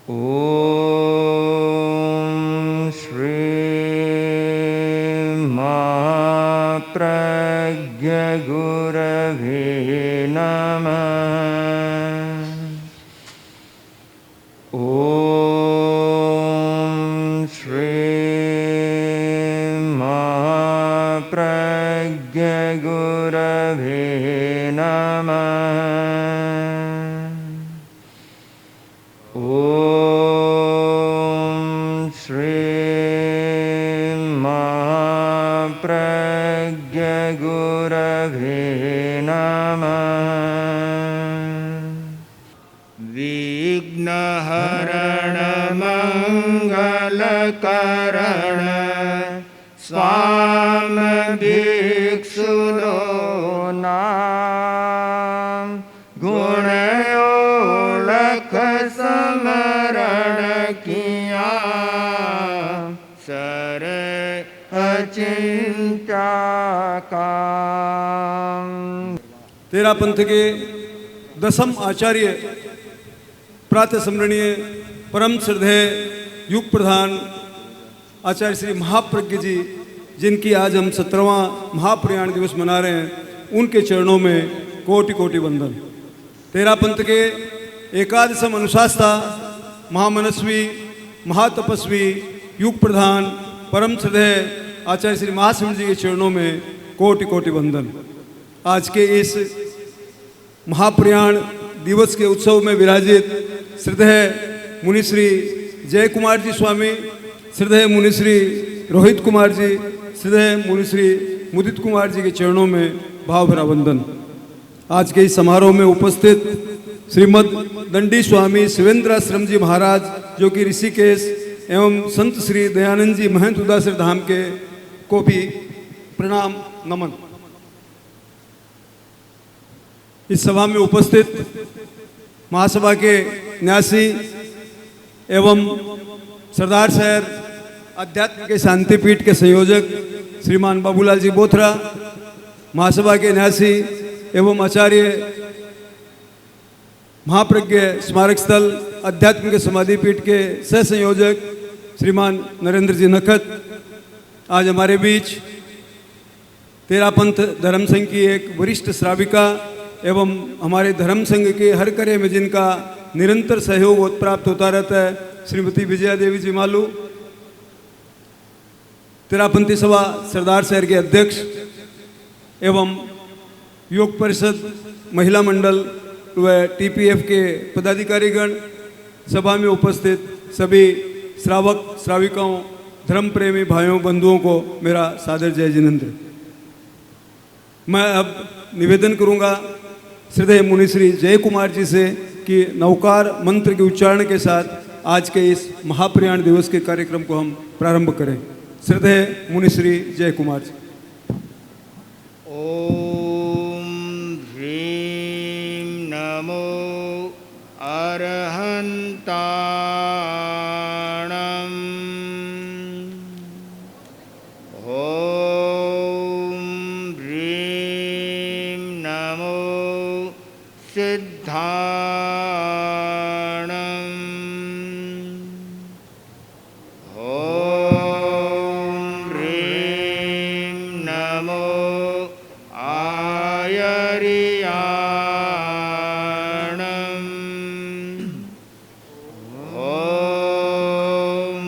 ॐ श्री महाप्रज्ञगुरवे नमः। ॐ श्री महाप्रज्ञगुरवे नमः। ॐ श्री महाप्रज्ञगुरवे नमः। विघ्नहरण मंगलकरण स्वाम भिक्षुनो नाम गुणयोलख समरण किया सर अचिंत्या काम। तेरा पंथ के दसम आचार्य प्रातः स्मरणीय परम श्रद्धेय युग प्रधान आचार्य श्री महाप्रज्ञ जी, जिनकी आज हम 17वां महाप्रयाण दिवस मना रहे हैं, उनके चरणों में कोटि कोटि वंदन। तेरा पंथ के एकादशम अनुशास्ता महामनस्वी महातपस्वी युग प्रधान परम श्रद्धेय आचार्य श्री महासिंह जी के चरणों में कोटि कोटि वंदन। आज के इस महाप्रयाण दिवस के उत्सव में विराजित श्रद्धेय मुनिश्री जय कुमार जी स्वामी, श्रद्धेय मुनिश्री रोहित कुमार जी, श्रद्धेय मुनिश्री मुदित कुमार जी के चरणों में भाव भरा वंदन। आज के इस समारोह में उपस्थित श्रीमद दंडी स्वामी शिवेंद्राश्रम जी महाराज, जो कि ऋषिकेश एवं संत श्री दयानंद जी महंत उदासीर धाम के को भी प्रणाम नमन। इस सभा में उपस्थित महासभा के न्यासी एवं सरदार शहर अध्यात्म के शांतिपीठ के संयोजक श्रीमान बाबूलाल जी बोथरा, महासभा के न्यासी एवं आचार्य महाप्रज्ञ स्मारक स्थल अध्यात्म के समाधिपीठ के सह संयोजक श्रीमान नरेंद्र जी नखत, आज हमारे बीच तेरा पंथ धर्म संघ की एक वरिष्ठ श्राविका एवं हमारे धर्म संघ के हर कार्य में जिनका निरंतर सहयोग प्राप्त होता रहता है, श्रीमती विजया देवी जी मालू, तेरापंथी सभा सरदार शहर के अध्यक्ष एवं योग परिषद महिला मंडल व टीपीएफ के पदाधिकारीगण, सभा में उपस्थित सभी श्रावक श्राविकाओं, धर्म प्रेमी भाइयों बंधुओं को मेरा सादर जय जिनेंद्र। मैं अब निवेदन करूंगा श्रद्धेय मुनिश्री जय कुमार जी से कि नवकार मंत्र के उच्चारण के साथ आज के इस महाप्रयाण दिवस के कार्यक्रम को हम प्रारंभ करें। श्रद्धेय मुनिश्री जय कुमार जी। ओम ह्रीं नमो अरहन्ताणम्। ओम ह्रीं नमो सिद्धाणम्। ओम ह्रीं नमो आयर्याणम्। ओम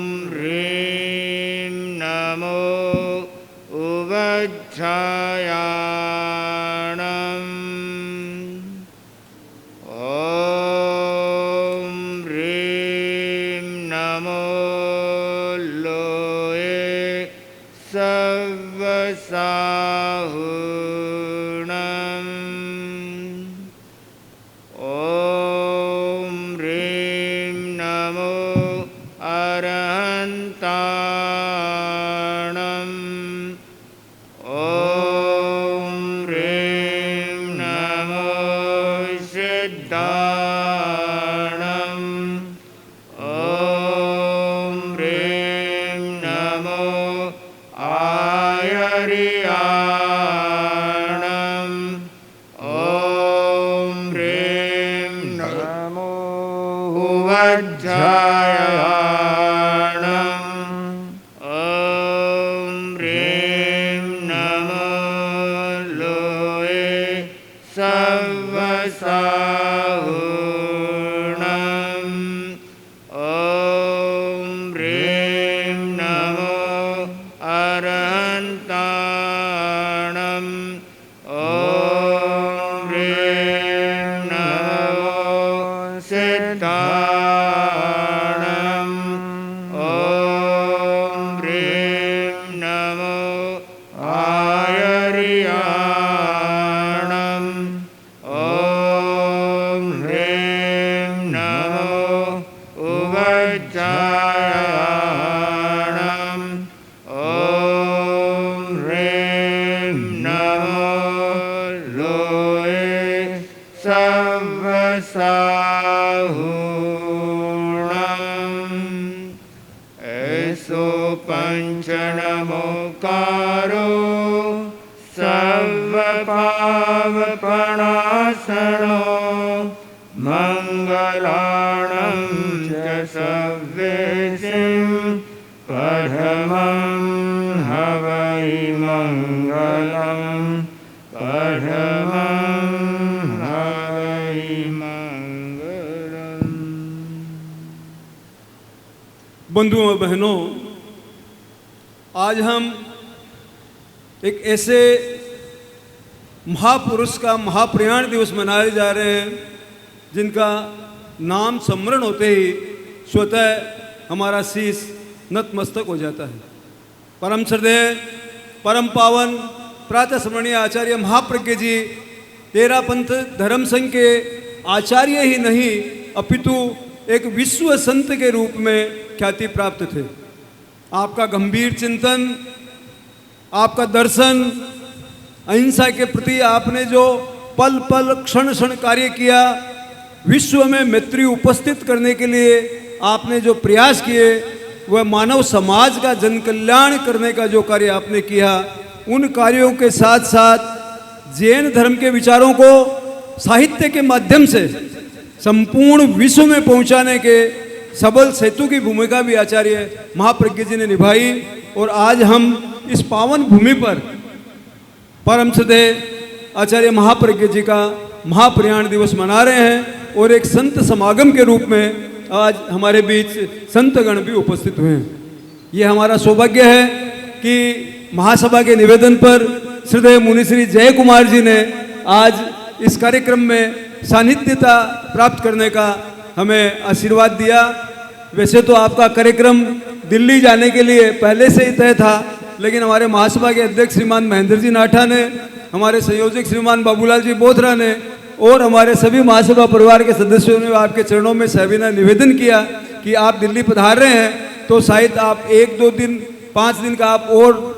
उवज्झायाणम् ॐ ह्रीं नमो लोये सव्वसाहुणम् ॐ ह्रीं नमो अरहन्ताणम् ॐ ह्रीं नमो सिद्धाणम् ॐ ह्रीं नमो आयर्याणम् ॐ ह्रीं नमो उवज्झायाणम् ॐ ह्रीं नमो लोये सव्वसाहुणम् ऐसो पंचनमोकारो सर्वपावपणासनो मंगलाणं च सव्येसिं परमं हवै मंगलम् परमं हवै मंगलम्। बंधुओं और बहनों, आज हम एक ऐसे महापुरुष का महाप्रयाण दिवस मनाए जा रहे हैं जिनका नाम स्मरण होते ही स्वतः हमारा शीश नतमस्तक हो जाता है। परम श्रद्धेय परम पावन प्रातः स्मरणीय आचार्य महाप्रज्ञ जी तेरा पंथ धर्म संघ के आचार्य ही नहीं अपितु एक विश्व संत के रूप में ख्याति प्राप्त थे। आपका गंभीर चिंतन, आपका दर्शन, अहिंसा के प्रति आपने जो पल पल क्षण क्षण कार्य किया, विश्व में मैत्री उपस्थित करने के लिए आपने जो प्रयास किए, वह मानव समाज का जन कल्याण करने का जो कार्य आपने किया, उन कार्यों के साथ साथ जैन धर्म के विचारों को साहित्य के माध्यम से संपूर्ण विश्व में पहुंचाने के सबल सेतु की भूमिका भी आचार्य महाप्रज्ञ जी ने निभाई। और आज हम इस पावन भूमि पर परम श्रद्धेय आचार्य महाप्रज्ञ जी का महाप्रयाण दिवस मना रहे हैं और एक संत समागम के रूप में आज हमारे बीच संतगण भी उपस्थित हुए हैं। ये हमारा सौभाग्य है कि महासभा के निवेदन पर श्रद्धेय मुनि श्री जय कुमार जी ने आज इस कार्यक्रम में सानिध्यता प्राप्त करने का हमें आशीर्वाद दिया। वैसे तो आपका कार्यक्रम दिल्ली जाने के लिए पहले से ही तय था, लेकिन हमारे महासभा के अध्यक्ष श्रीमान महेंद्र जी नाठा ने, हमारे संयोजक श्रीमान बाबूलाल जी बोथरा ने और हमारे सभी महासभा परिवार के सदस्यों ने आपके चरणों में सविनय निवेदन किया कि आप दिल्ली पधार रहे हैं तो शायद आप 1-2 दिन 5 दिन का आप और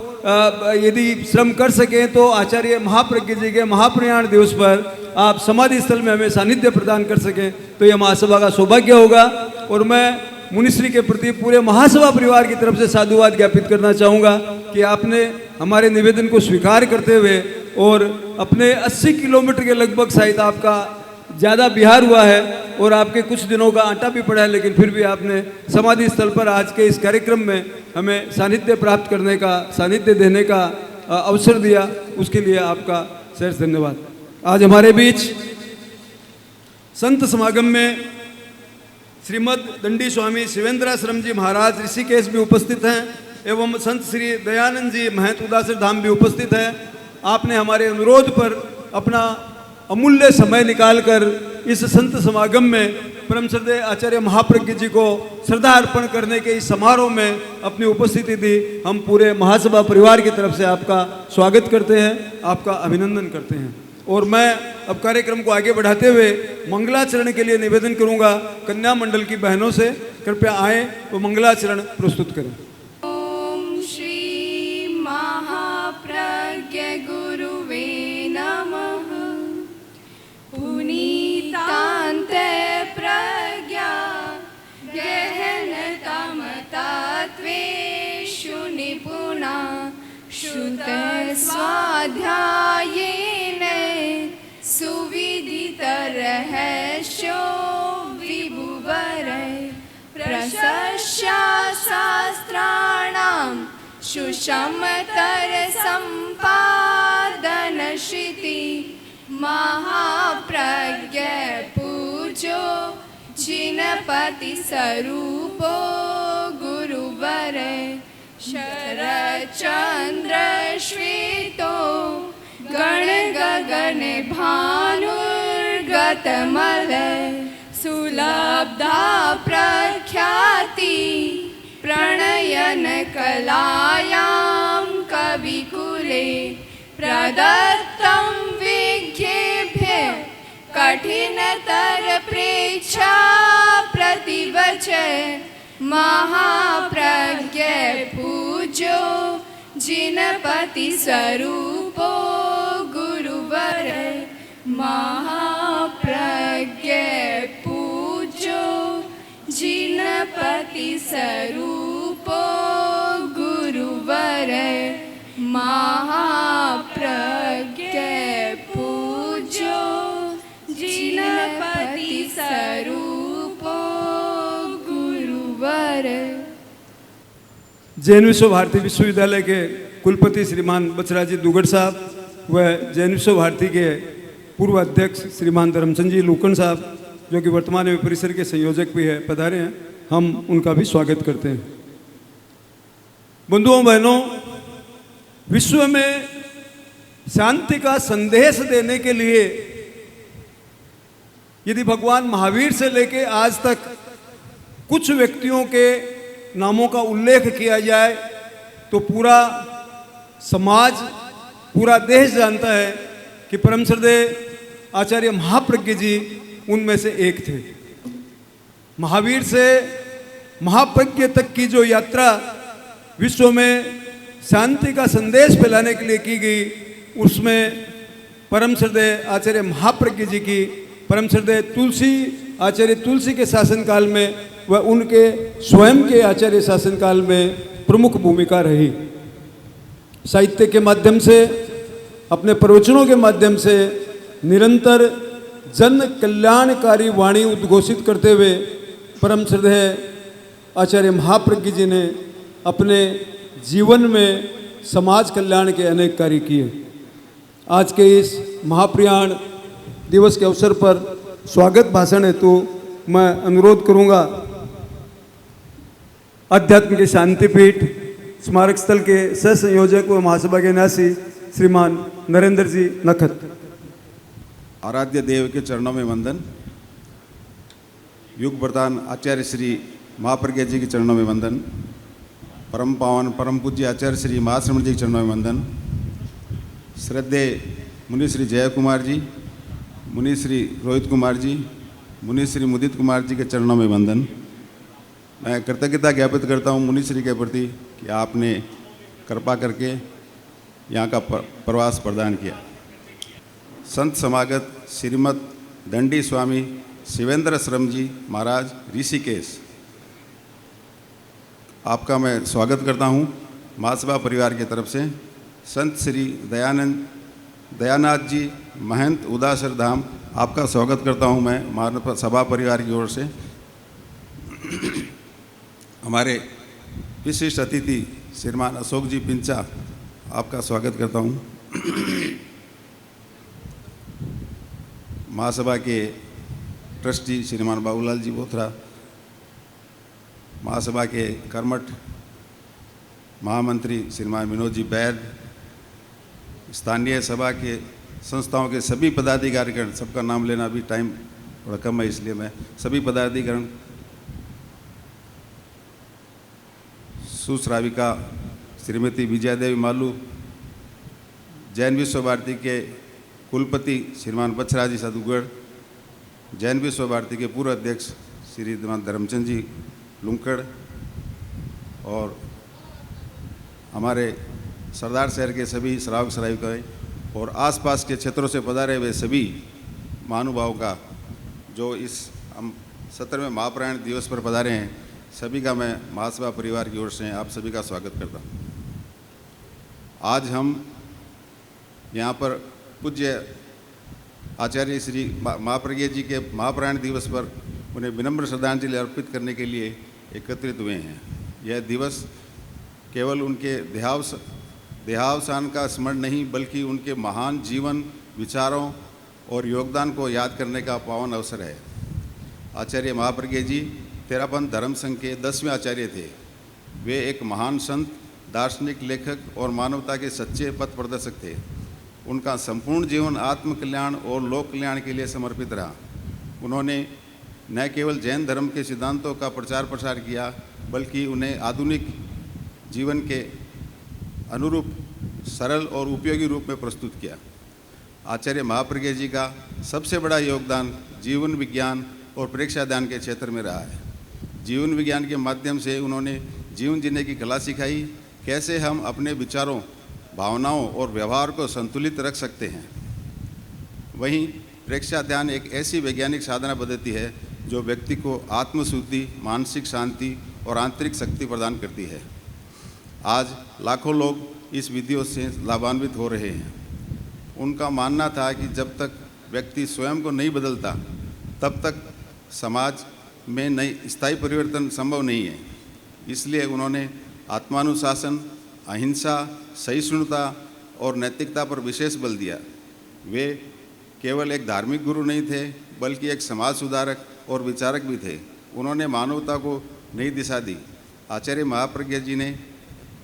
यदि श्रम कर सकें तो आचार्य महाप्रज्ञ जी के महाप्रयाण दिवस पर आप समाधि स्थल में हमें सानिध्य प्रदान कर सकें तो यह महासभा का सौभाग्य होगा। और मैं मुनिश्री के प्रति पूरे महासभा परिवार की तरफ से साधुवाद ज्ञापित करना चाहूँगा कि आपने हमारे निवेदन को स्वीकार करते हुए और अपने 80 किलोमीटर के लगभग शायद आपका ज़्यादा बिहार हुआ है और आपके कुछ दिनों का आटा भी पड़ा है, लेकिन फिर भी आपने समाधि स्थल पर आज के इस कार्यक्रम में हमें सानिध्य प्राप्त करने का, सानिध्य देने का अवसर दिया, उसके लिए आपका सहर्ष धन्यवाद। आज हमारे बीच संत समागम में श्रीमद दंडी स्वामी शिवेंद्राश्रम जी महाराज ऋषिकेश भी उपस्थित हैं एवं संत श्री दयानंद जी महंत उदासर धाम भी उपस्थित हैं। आपने हमारे अनुरोध पर अपना अमूल्य समय निकालकर इस संत समागम में परम श्रद्धेय आचार्य महाप्रज्ञ जी को श्रद्धा अर्पण करने के इस समारोह में अपनी उपस्थिति दी। हम पूरे महासभा परिवार की तरफ से आपका स्वागत करते हैं, आपका अभिनंदन करते हैं। और मैं अब कार्यक्रम को आगे बढ़ाते हुए मंगलाचरण के लिए निवेदन करूंगा कन्या मंडल की बहनों से, कृपया आए वो मंगलाचरण प्रस्तुत करें। ओम श्री महाप्रज्ञ गुरुवे नमः। पुनीतान्त प्रज्ञा गहनतमतत्वेषु निपुणा श्रुत स्वाध्यायेन सुविदित रहस्यो विभुवै शास्त्राणां सुषमतरसम्पादनश्रुति महाप्रज्ञ पूज्यो जिनपतिस्वरूपो गुरुवर शरच्चन्द्रश्वेतो गणगगन भानुर्गतमल सुलब्धा प्रख्याति प्रणयन कलायां कविकुले प्रदत्तं विज्ञेभ्य कठिनतर प्रेक्षा प्रतिवचन महाप्रज्ञ पूज्यो जिनपति स्वरूपो गुरुवर महाप्रज्ञ पूज्यो जिनपति स्वरूपो गुरुवर महाप्रज्ञ पूज्यो जिनपति स्वरूपो गुरुवर। जैन विश्व भारती विश्वविद्यालय के कुलपति श्रीमान बचराजी दुगड़ साहब व जैन विश्व भारती के पूर्व अध्यक्ष श्रीमान धर्मचंद जी लूकन साहब जो कि वर्तमान में परिसर के संयोजक भी है पधारे हैं, हम उनका भी स्वागत करते हैं। बंधुओं बहनों, विश्व में शांति का संदेश देने के लिए यदि भगवान महावीर से लेके आज तक कुछ व्यक्तियों के नामों का उल्लेख किया जाए तो पूरा समाज, पूरा देश जानता है कि परम श्रद्धेय आचार्य महाप्रज्ञ जी उनमें से एक थे। महावीर से महाप्रज्ञ तक की जो यात्रा विश्व में शांति का संदेश फैलाने के लिए की गई, उसमें परम श्रद्धेय आचार्य महाप्रज्ञ जी की, परम श्रद्धेय आचार्य तुलसी के शासनकाल में व उनके स्वयं के आचार्य शासनकाल में प्रमुख भूमिका रही। साहित्य के माध्यम से, अपने प्रवचनों के माध्यम से निरंतर जन कल्याणकारी वाणी उद्घोषित करते हुए परम श्रद्धेय आचार्य महाप्रज्ञ जी ने अपने जीवन में समाज कल्याण के अनेक कार्य किए। आज के इस महाप्रयाण दिवस के अवसर पर स्वागत भाषण हेतु मैं अनुरोध करूंगा अध्यात्म के शांतिपीठ स्मारक स्थल के सह संयोजक व महासभा के न्यासी श्रीमान नरेंद्र जी नखत। आराध्य देव के चरणों में वंदन। युग प्रधान आचार्य श्री महाप्रज्ञ जी के चरणों में वंदन। परम पावन परम पूज्य आचार्य श्री महाश्रमण जी के चरणों में वंदन। श्रद्धेय मुनि श्री जय कुमार जी, मुनि श्री रोहित कुमार जी, मुनि श्री मुदित कुमार जी के चरणों में वंदन। मैं कृतज्ञता ज्ञापित करता हूँ मुनि श्री के प्रति कि आपने कृपा करके यहाँ का प्रवास प्रदान किया। संत समागत श्रीमद दंडी स्वामी शिवेंद्र श्रम जी महाराज ऋषिकेश, आपका मैं स्वागत करता हूँ महासभा परिवार की तरफ से। संत श्री दयानाथ जी महंत उदासर धाम, आपका स्वागत करता हूँ मैं महासभा परिवार की ओर से। हमारे विशिष्ट अतिथि श्रीमान अशोक जी पिंचा, आपका स्वागत करता हूँ। महासभा के ट्रस्टी श्रीमान बाबूलाल जी बोथरा, महासभा के कर्मठ महामंत्री श्रीमान विनोद जी बैद, स्थानीय सभा के संस्थाओं के सभी पदाधिकारीगण, सबका नाम लेना भी टाइम थोड़ा कम है इसलिए मैं सभी पदाधिकारीगण, सुश्राविका श्रीमती विजया देवी मालू, जैन विश्व भारती के कुलपति श्रीमान बचराजी सदुगढ़, जैन विश्व भारती के पूर्व अध्यक्ष श्रीमान धर्मचंद जी लुंकड़ और हमारे सरदार शहर के सभी श्रावक श्राविकाएँ और आसपास के क्षेत्रों से पधारे हुए सभी महानुभावों का जो इस हम 17वें महाप्रयाण दिवस पर पधारे हैं, सभी का मैं महासभा परिवार की ओर से आप सभी का स्वागत करता हूँ। आज हम यहाँ पर पूज्य आचार्य श्री महाप्रज्ञ जी के महाप्रयाण दिवस पर उन्हें विनम्र श्रद्धांजलि अर्पित करने के लिए एकत्रित हुए हैं। यह दिवस केवल उनके देहावसान का स्मरण नहीं, बल्कि उनके महान जीवन, विचारों और योगदान को याद करने का पावन अवसर है। आचार्य महाप्रज्ञ जी तेरापंथ धर्म संघ के 10वें आचार्य थे। वे एक महान संत, दार्शनिक, लेखक और मानवता के सच्चे पथ प्रदर्शक थे। उनका संपूर्ण जीवन आत्मकल्याण और लोक कल्याण के लिए समर्पित रहा। उन्होंने न केवल जैन धर्म के सिद्धांतों का प्रचार प्रसार किया, बल्कि उन्हें आधुनिक जीवन के अनुरूप सरल और उपयोगी रूप में प्रस्तुत किया। आचार्य महाप्रज्ञ जी का सबसे बड़ा योगदान जीवन विज्ञान और प्रेक्षादान के क्षेत्र में रहा है। जीवन विज्ञान के माध्यम से उन्होंने जीवन जीने की कला सिखाई, कैसे हम अपने विचारों, भावनाओं और व्यवहार को संतुलित रख सकते हैं। वहीं प्रेक्षा ध्यान एक ऐसी वैज्ञानिक साधना पद्धति है जो व्यक्ति को आत्मशुद्धि, मानसिक शांति और आंतरिक शक्ति प्रदान करती है। आज लाखों लोग इस विधियों से लाभान्वित हो रहे हैं। उनका मानना था कि जब तक व्यक्ति स्वयं को नहीं बदलता, तब तक समाज में नई स्थायी परिवर्तन संभव नहीं है। इसलिए उन्होंने आत्मानुशासन, अहिंसा, सहिष्णुता और नैतिकता पर विशेष बल दिया। वे केवल एक धार्मिक गुरु नहीं थे, बल्कि एक समाज सुधारक और विचारक भी थे। उन्होंने मानवता को नई दिशा दी। आचार्य महाप्रज्ञ जी ने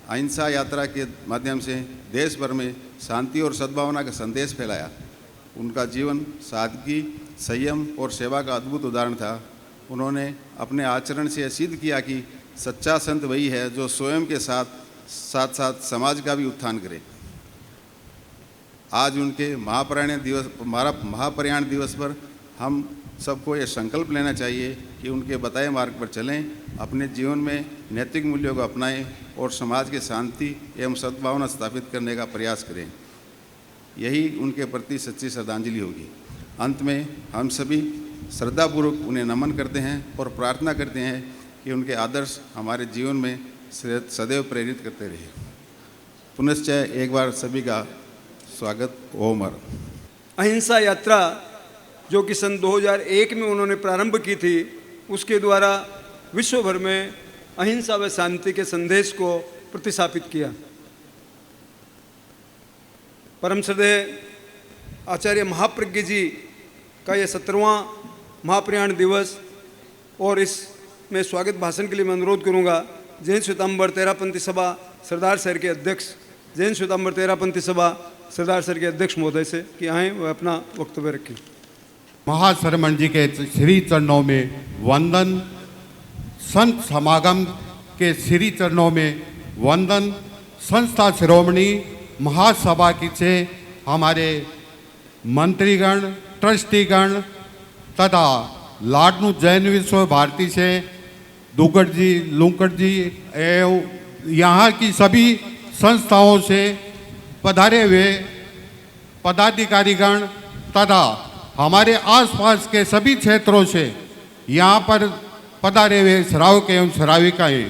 अहिंसा यात्रा के माध्यम से देश भर में शांति और सद्भावना का संदेश फैलाया। उनका जीवन सादगी, संयम और सेवा का अद्भुत उदाहरण था। उन्होंने अपने आचरण से सिद्ध किया कि सच्चा संत वही है जो स्वयं के साथ साथ समाज का भी उत्थान करे। आज उनके महाप्रयाण दिवस पर हम सबको ये संकल्प लेना चाहिए कि उनके बताए मार्ग पर चलें, अपने जीवन में नैतिक मूल्यों को अपनाएं और समाज के शांति एवं सद्भावना स्थापित करने का प्रयास करें। यही उनके प्रति सच्ची श्रद्धांजलि होगी। अंत में हम सभी श्रद्धापूर्वक उन्हें नमन करते हैं और प्रार्थना करते हैं कि उनके आदर्श हमारे जीवन में सदैव प्रेरित करते रहे। पुनश्च एक बार सभी का स्वागत। ओम हर। अहिंसा यात्रा जो कि सन 2001 में उन्होंने प्रारंभ की थी, उसके द्वारा विश्व भर में अहिंसा व शांति के संदेश को प्रतिस्थापित किया। परम श्रद्धेय आचार्य महाप्रज्ञ जी का यह 17वां महाप्रयाण दिवस, और इसमें स्वागत भाषण के लिए मैं अनुरोध करूंगा जैन श्वेतांबर तेरापंथी सभा सरदार शहर के अध्यक्ष, जैन श्वेतांबर तेरापंथी सभा सरदार शहर के अध्यक्ष महोदय से कि आएँ वह अपना वक्तव्य रखें। महाशरमण जी के श्री चरणों में वंदन, संत समागम के श्री चरणों में वंदन, संस्था शिरोमणि महासभा की से हमारे मंत्रीगण, ट्रस्टीगण तथा लाडनू जैन विश्व भारती से दुगड़ जी, लूंकड़ जी एवं यहाँ की सभी संस्थाओं से पधारे हुए पदाधिकारीगण तथा हमारे आसपास के सभी क्षेत्रों से यहाँ पर पधारे हुए श्रावक एवं श्राविकाएँ,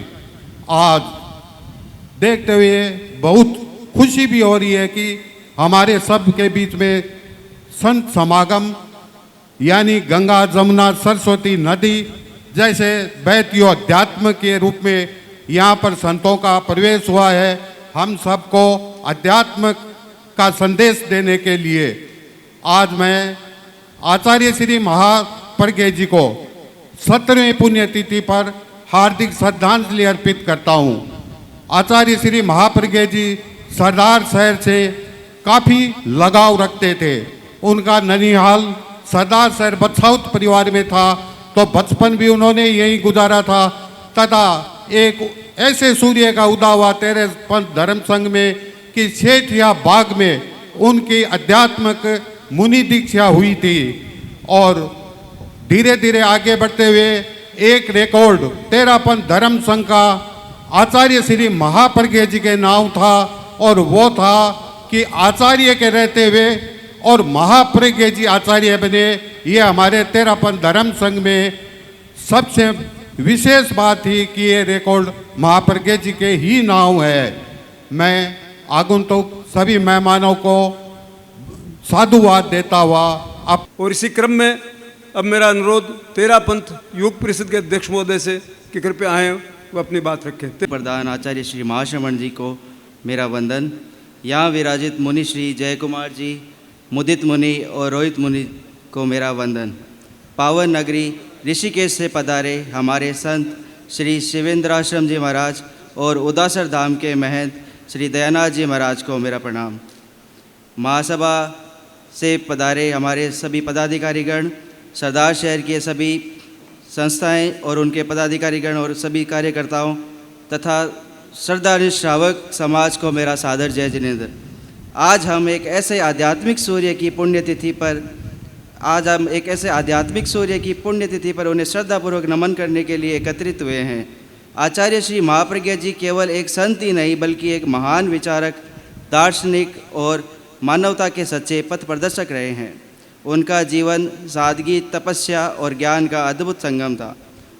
आज देखते हुए बहुत खुशी भी हो रही है कि हमारे सब के बीच में संत समागम यानी गंगा, जमुना, सरस्वती नदी जैसे बहती अध्यात्म के रूप में यहाँ पर संतों का प्रवेश हुआ है। हम सबको अध्यात्म का संदेश देने के लिए आज मैं आचार्य श्री महाप्रज्ञ जी को 17वें पुण्यतिथि पर हार्दिक श्रद्धांजलि अर्पित करता हूँ। आचार्य श्री महाप्रज्ञ जी सरदार शहर से काफ़ी लगाव रखते थे। उनका ननिहाल सरदार शहर बछाउत परिवार में था, तो बचपन भी उन्होंने यहीं गुजारा था तथा एक ऐसे सूर्य का उदय हुआ तेरापंथ धर्म संघ में कि सेठिया बाग में उनकी आध्यात्मिक मुनि दीक्षा हुई थी और धीरे धीरे आगे बढ़ते हुए एक रिकॉर्ड तेरापंथ धर्म संघ का आचार्य श्री महाप्रज्ञ जी के नाम था, और वो था कि आचार्य के रहते हुए और महाप्रज्ञ जी आचार्य बने। ये हमारे तेरापंथ धर्म संघ में सबसे विशेष बात थी कि ये रिकॉर्ड महाप्रज्ञ जी के ही नाम है। मैं आगंतुक सभी मेहमानों को साधुवाद देता हुआ अब और इसी क्रम में अब मेरा अनुरोध तेरा पंथ युग परिषद के अध्यक्ष महोदय से कि कृपया आए वो अपनी बात रखें। प्रधान आचार्य श्री महाश्रमण जी को मेरा वंदन। यहाँ विराजित मुनि श्री जय कुमार जी, मुदित मुनि और रोहित मुनि को मेरा वंदन। पावन नगरी ऋषिकेश से पधारे हमारे संत श्री शिवेंद्राश्रम जी महाराज और उदासर धाम के महंत श्री दयानाथ जी महाराज को मेरा प्रणाम। महासभा से पधारे हमारे सभी पदाधिकारीगण, सरदार शहर के सभी संस्थाएं और उनके पदाधिकारीगण और सभी कार्यकर्ताओं तथा श्रद्धालु श्रावक समाज को मेरा सादर जय जिनेंद्र। आज हम एक ऐसे आध्यात्मिक सूर्य की पुण्यतिथि पर उन्हें श्रद्धापूर्वक नमन करने के लिए एकत्रित हुए हैं। आचार्य श्री महाप्रज्ञा जी केवल एक संत ही नहीं बल्कि एक महान विचारक, दार्शनिक और मानवता के सच्चे पथ प्रदर्शक रहे हैं। उनका जीवन सादगी, तपस्या और ज्ञान का अद्भुत संगम था।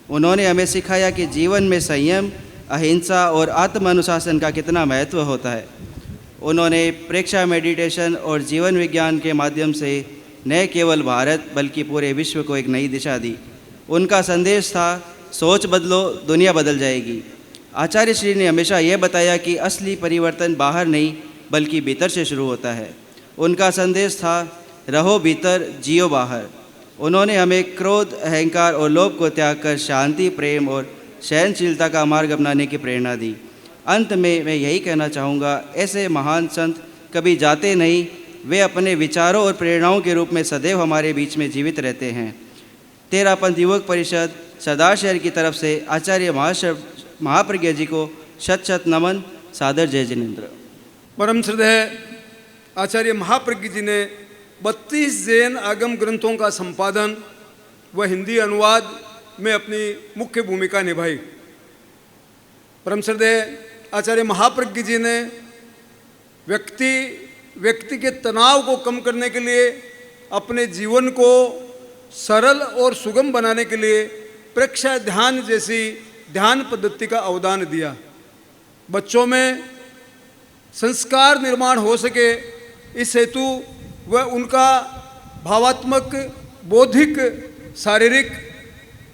उन्होंने हमें सिखाया कि जीवन में संयम, अहिंसा और आत्म अनुशासन का कितना महत्व होता है। उन्होंने प्रेक्षा मेडिटेशन और जीवन विज्ञान के माध्यम से न केवल भारत बल्कि पूरे विश्व को एक नई दिशा दी। उनका संदेश था, सोच बदलो दुनिया बदल जाएगी। आचार्य श्री ने हमेशा यह बताया कि असली परिवर्तन बाहर नहीं बल्कि भीतर से शुरू होता है। उनका संदेश था, रहो भीतर जियो बाहर। उन्होंने हमें क्रोध, अहंकार और लोभ को त्याग कर शांति, प्रेम और सहनशीलता का मार्ग अपनाने की प्रेरणा दी। अंत में मैं यही कहना चाहूँगा, ऐसे महान संत कभी जाते नहीं, वे अपने विचारों और प्रेरणाओं के रूप में सदैव हमारे बीच में जीवित रहते हैं। तेरा पंथ युवक परिषद सरदार शहर की तरफ से आचार्य महाप्रज्ञा जी को शत शत नमन, सादर जय जिनेंद्र। परम श्रद्धेय आचार्य महाप्रज्ञा जी ने 32 जैन आगम ग्रंथों का संपादन व हिंदी अनुवाद में अपनी मुख्य भूमिका निभाई। परम श्रद्धेय आचार्य महाप्रज्ञा जी ने व्यक्ति के तनाव को कम करने के लिए, अपने जीवन को सरल और सुगम बनाने के लिए प्रेक्षा ध्यान जैसी ध्यान पद्धति का अवदान दिया। बच्चों में संस्कार निर्माण हो सके, इस हेतु वह उनका भावात्मक, बौद्धिक, शारीरिक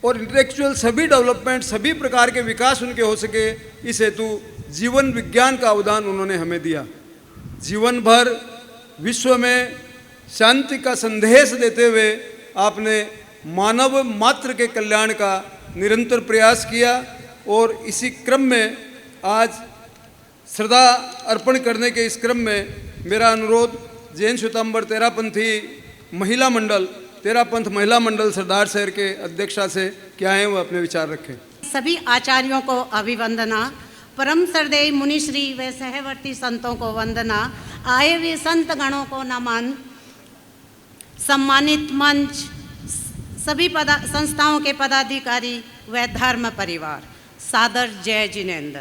और इंटेलेक्चुअल सभी डेवलपमेंट, सभी प्रकार के विकास उनके हो सके, इस हेतु जीवन विज्ञान का अवदान उन्होंने हमें दिया। जीवन भर विश्व में शांति का संदेश देते हुए आपने मानव मात्र के कल्याण का निरंतर प्रयास किया और इसी क्रम में आज श्रद्धा अर्पण करने के इस क्रम में मेरा अनुरोध जैन श्वेतांबर तेरापंथी महिला मंडल, तेरापंथ महिला मंडल सरदार शहर के अध्यक्षा से क्या है वो अपने विचार रखें। सभी आचार्यों को अभिवंदना, परम श्रद्धेय मुनिश्री व सहवर्ती संतों को वंदना, आए हुए संत गणों को नमन, सम्मानित मंच, सभी संस्थाओं के पदाधिकारी व धर्म परिवार, सादर जय जिनेंद्र।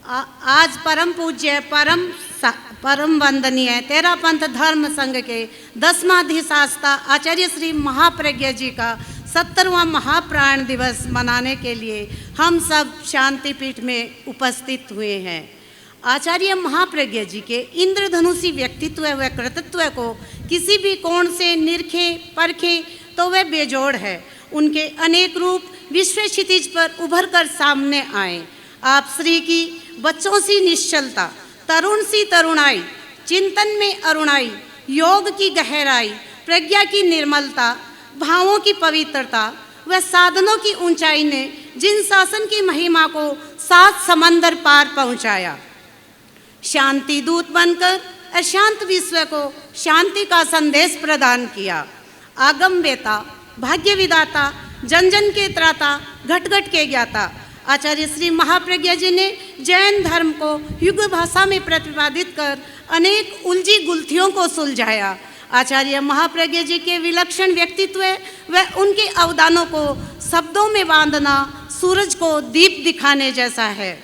आज परम पूज्य, परम वंदनीय तेरापंथ धर्म संघ के 10वां अधिशास्ता आचार्य श्री महाप्रज्ञा जी का 70वां महाप्राण दिवस मनाने के लिए हम सब शांतिपीठ में उपस्थित हुए हैं। आचार्य महाप्रज्ञा जी के इंद्रधनुषी व्यक्तित्व व कृतित्व को किसी भी कोण से निरखे परखे तो वह बेजोड़ है। उनके अनेक रूप विश्व क्षितिज पर उभर कर सामने आए। आप श्री की बच्चों सी निश्चलता, तरुण सी तरुणाई, चिंतन में अरुणाई, योग की गहराई, प्रज्ञा की निर्मलता, भावों की पवित्रता व साधनों की ऊंचाई ने जिन शासन की महिमा को 7 समंदर पार पहुंचाया, शांति दूत बनकर अशांत विश्व को शांति का संदेश प्रदान किया। आगम वेता, भाग्य विदाता, जन जन के त्राता, घट घट के ज्ञाता आचार्य श्री महाप्रज्ञा जी ने जैन धर्म को युग भाषा में प्रतिपादित कर अनेक उलझी गुत्थियों को सुलझाया। आचार्य महाप्रज्ञा जी के विलक्षण व्यक्तित्व व उनके अवदानों को शब्दों में बांधना सूरज को दीप दिखाने जैसा है।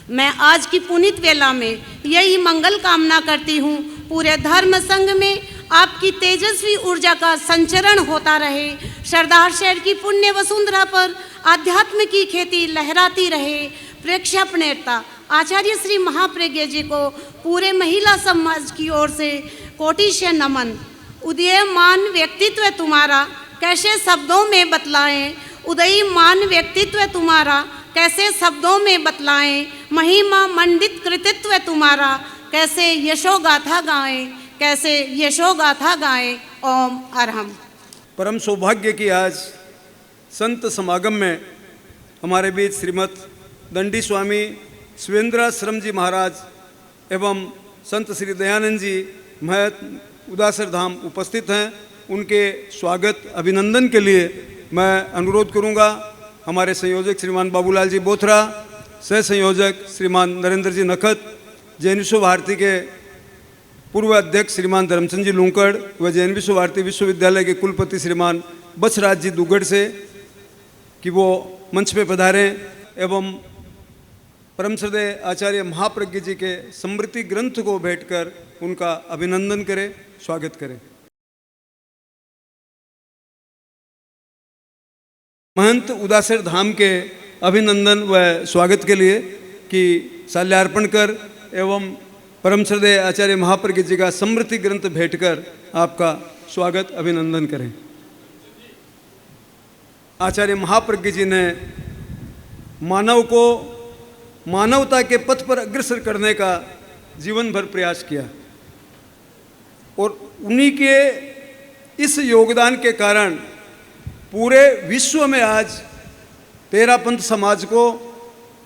मैं आज की पुनीत वेला में यही मंगल कामना करती हूँ, पूरे धर्म संघ में आपकी तेजस्वी ऊर्जा का संचरण होता रहे, सरदार शहर की पुण्य वसुंधरा पर आध्यात्म की खेती लहराती रहे। प्रेक्षा प्रणेता आचार्य श्री महाप्रज्ञा जी को पूरे महिला समाज की ओर से कोटि से नमन। उदीयमान व्यक्तित्व तुम्हारा कैसे शब्दों में बतलाएं, उदयीमान व्यक्तित्व तुम्हारा कैसे शब्दों में बतलाएं, महिमा मंडित कृतित्व तुम्हारा कैसे यशोगाथा गाएं, कैसे यशोगाथा गाएं। ओम अरहम। परम सौभाग्य की आज संत समागम में हमारे बीच श्रीमद दंडी स्वामी शिवेंद्राश्रम जी महाराज एवं संत श्री दयानंद जी महत उदासर धाम उपस्थित हैं। उनके स्वागत अभिनंदन के लिए मैं अनुरोध करूंगा हमारे संयोजक श्रीमान बाबूलाल जी बोथरा, सह संयोजक श्रीमान नरेंद्र जी नखत, जैन विश्व भारती के पूर्व अध्यक्ष श्रीमान धर्मचंद जी लूंकड़ व जैन विश्व भारती विश्वविद्यालय के कुलपति श्रीमान बछराज जी दुगड़ से कि वो मंच पे पधारें एवं परम श्रद्धेय आचार्य महाप्रज्ञ जी के स्मृति ग्रंथ को भेंटकर उनका अभिनंदन करें, स्वागत करें। महंत उदासर धाम के अभिनंदन व स्वागत के लिए कि शाल्यार्पण कर एवं परम श्रद्धेय आचार्य महाप्रज्ञ जी का स्मृति ग्रंथ भेंटकर आपका स्वागत अभिनंदन करें। आचार्य महाप्रज्ञ जी ने मानव को मानवता के पथ पर अग्रसर करने का जीवन भर प्रयास किया और उन्हीं के इस योगदान के कारण पूरे विश्व में आज तेरापंथ समाज को,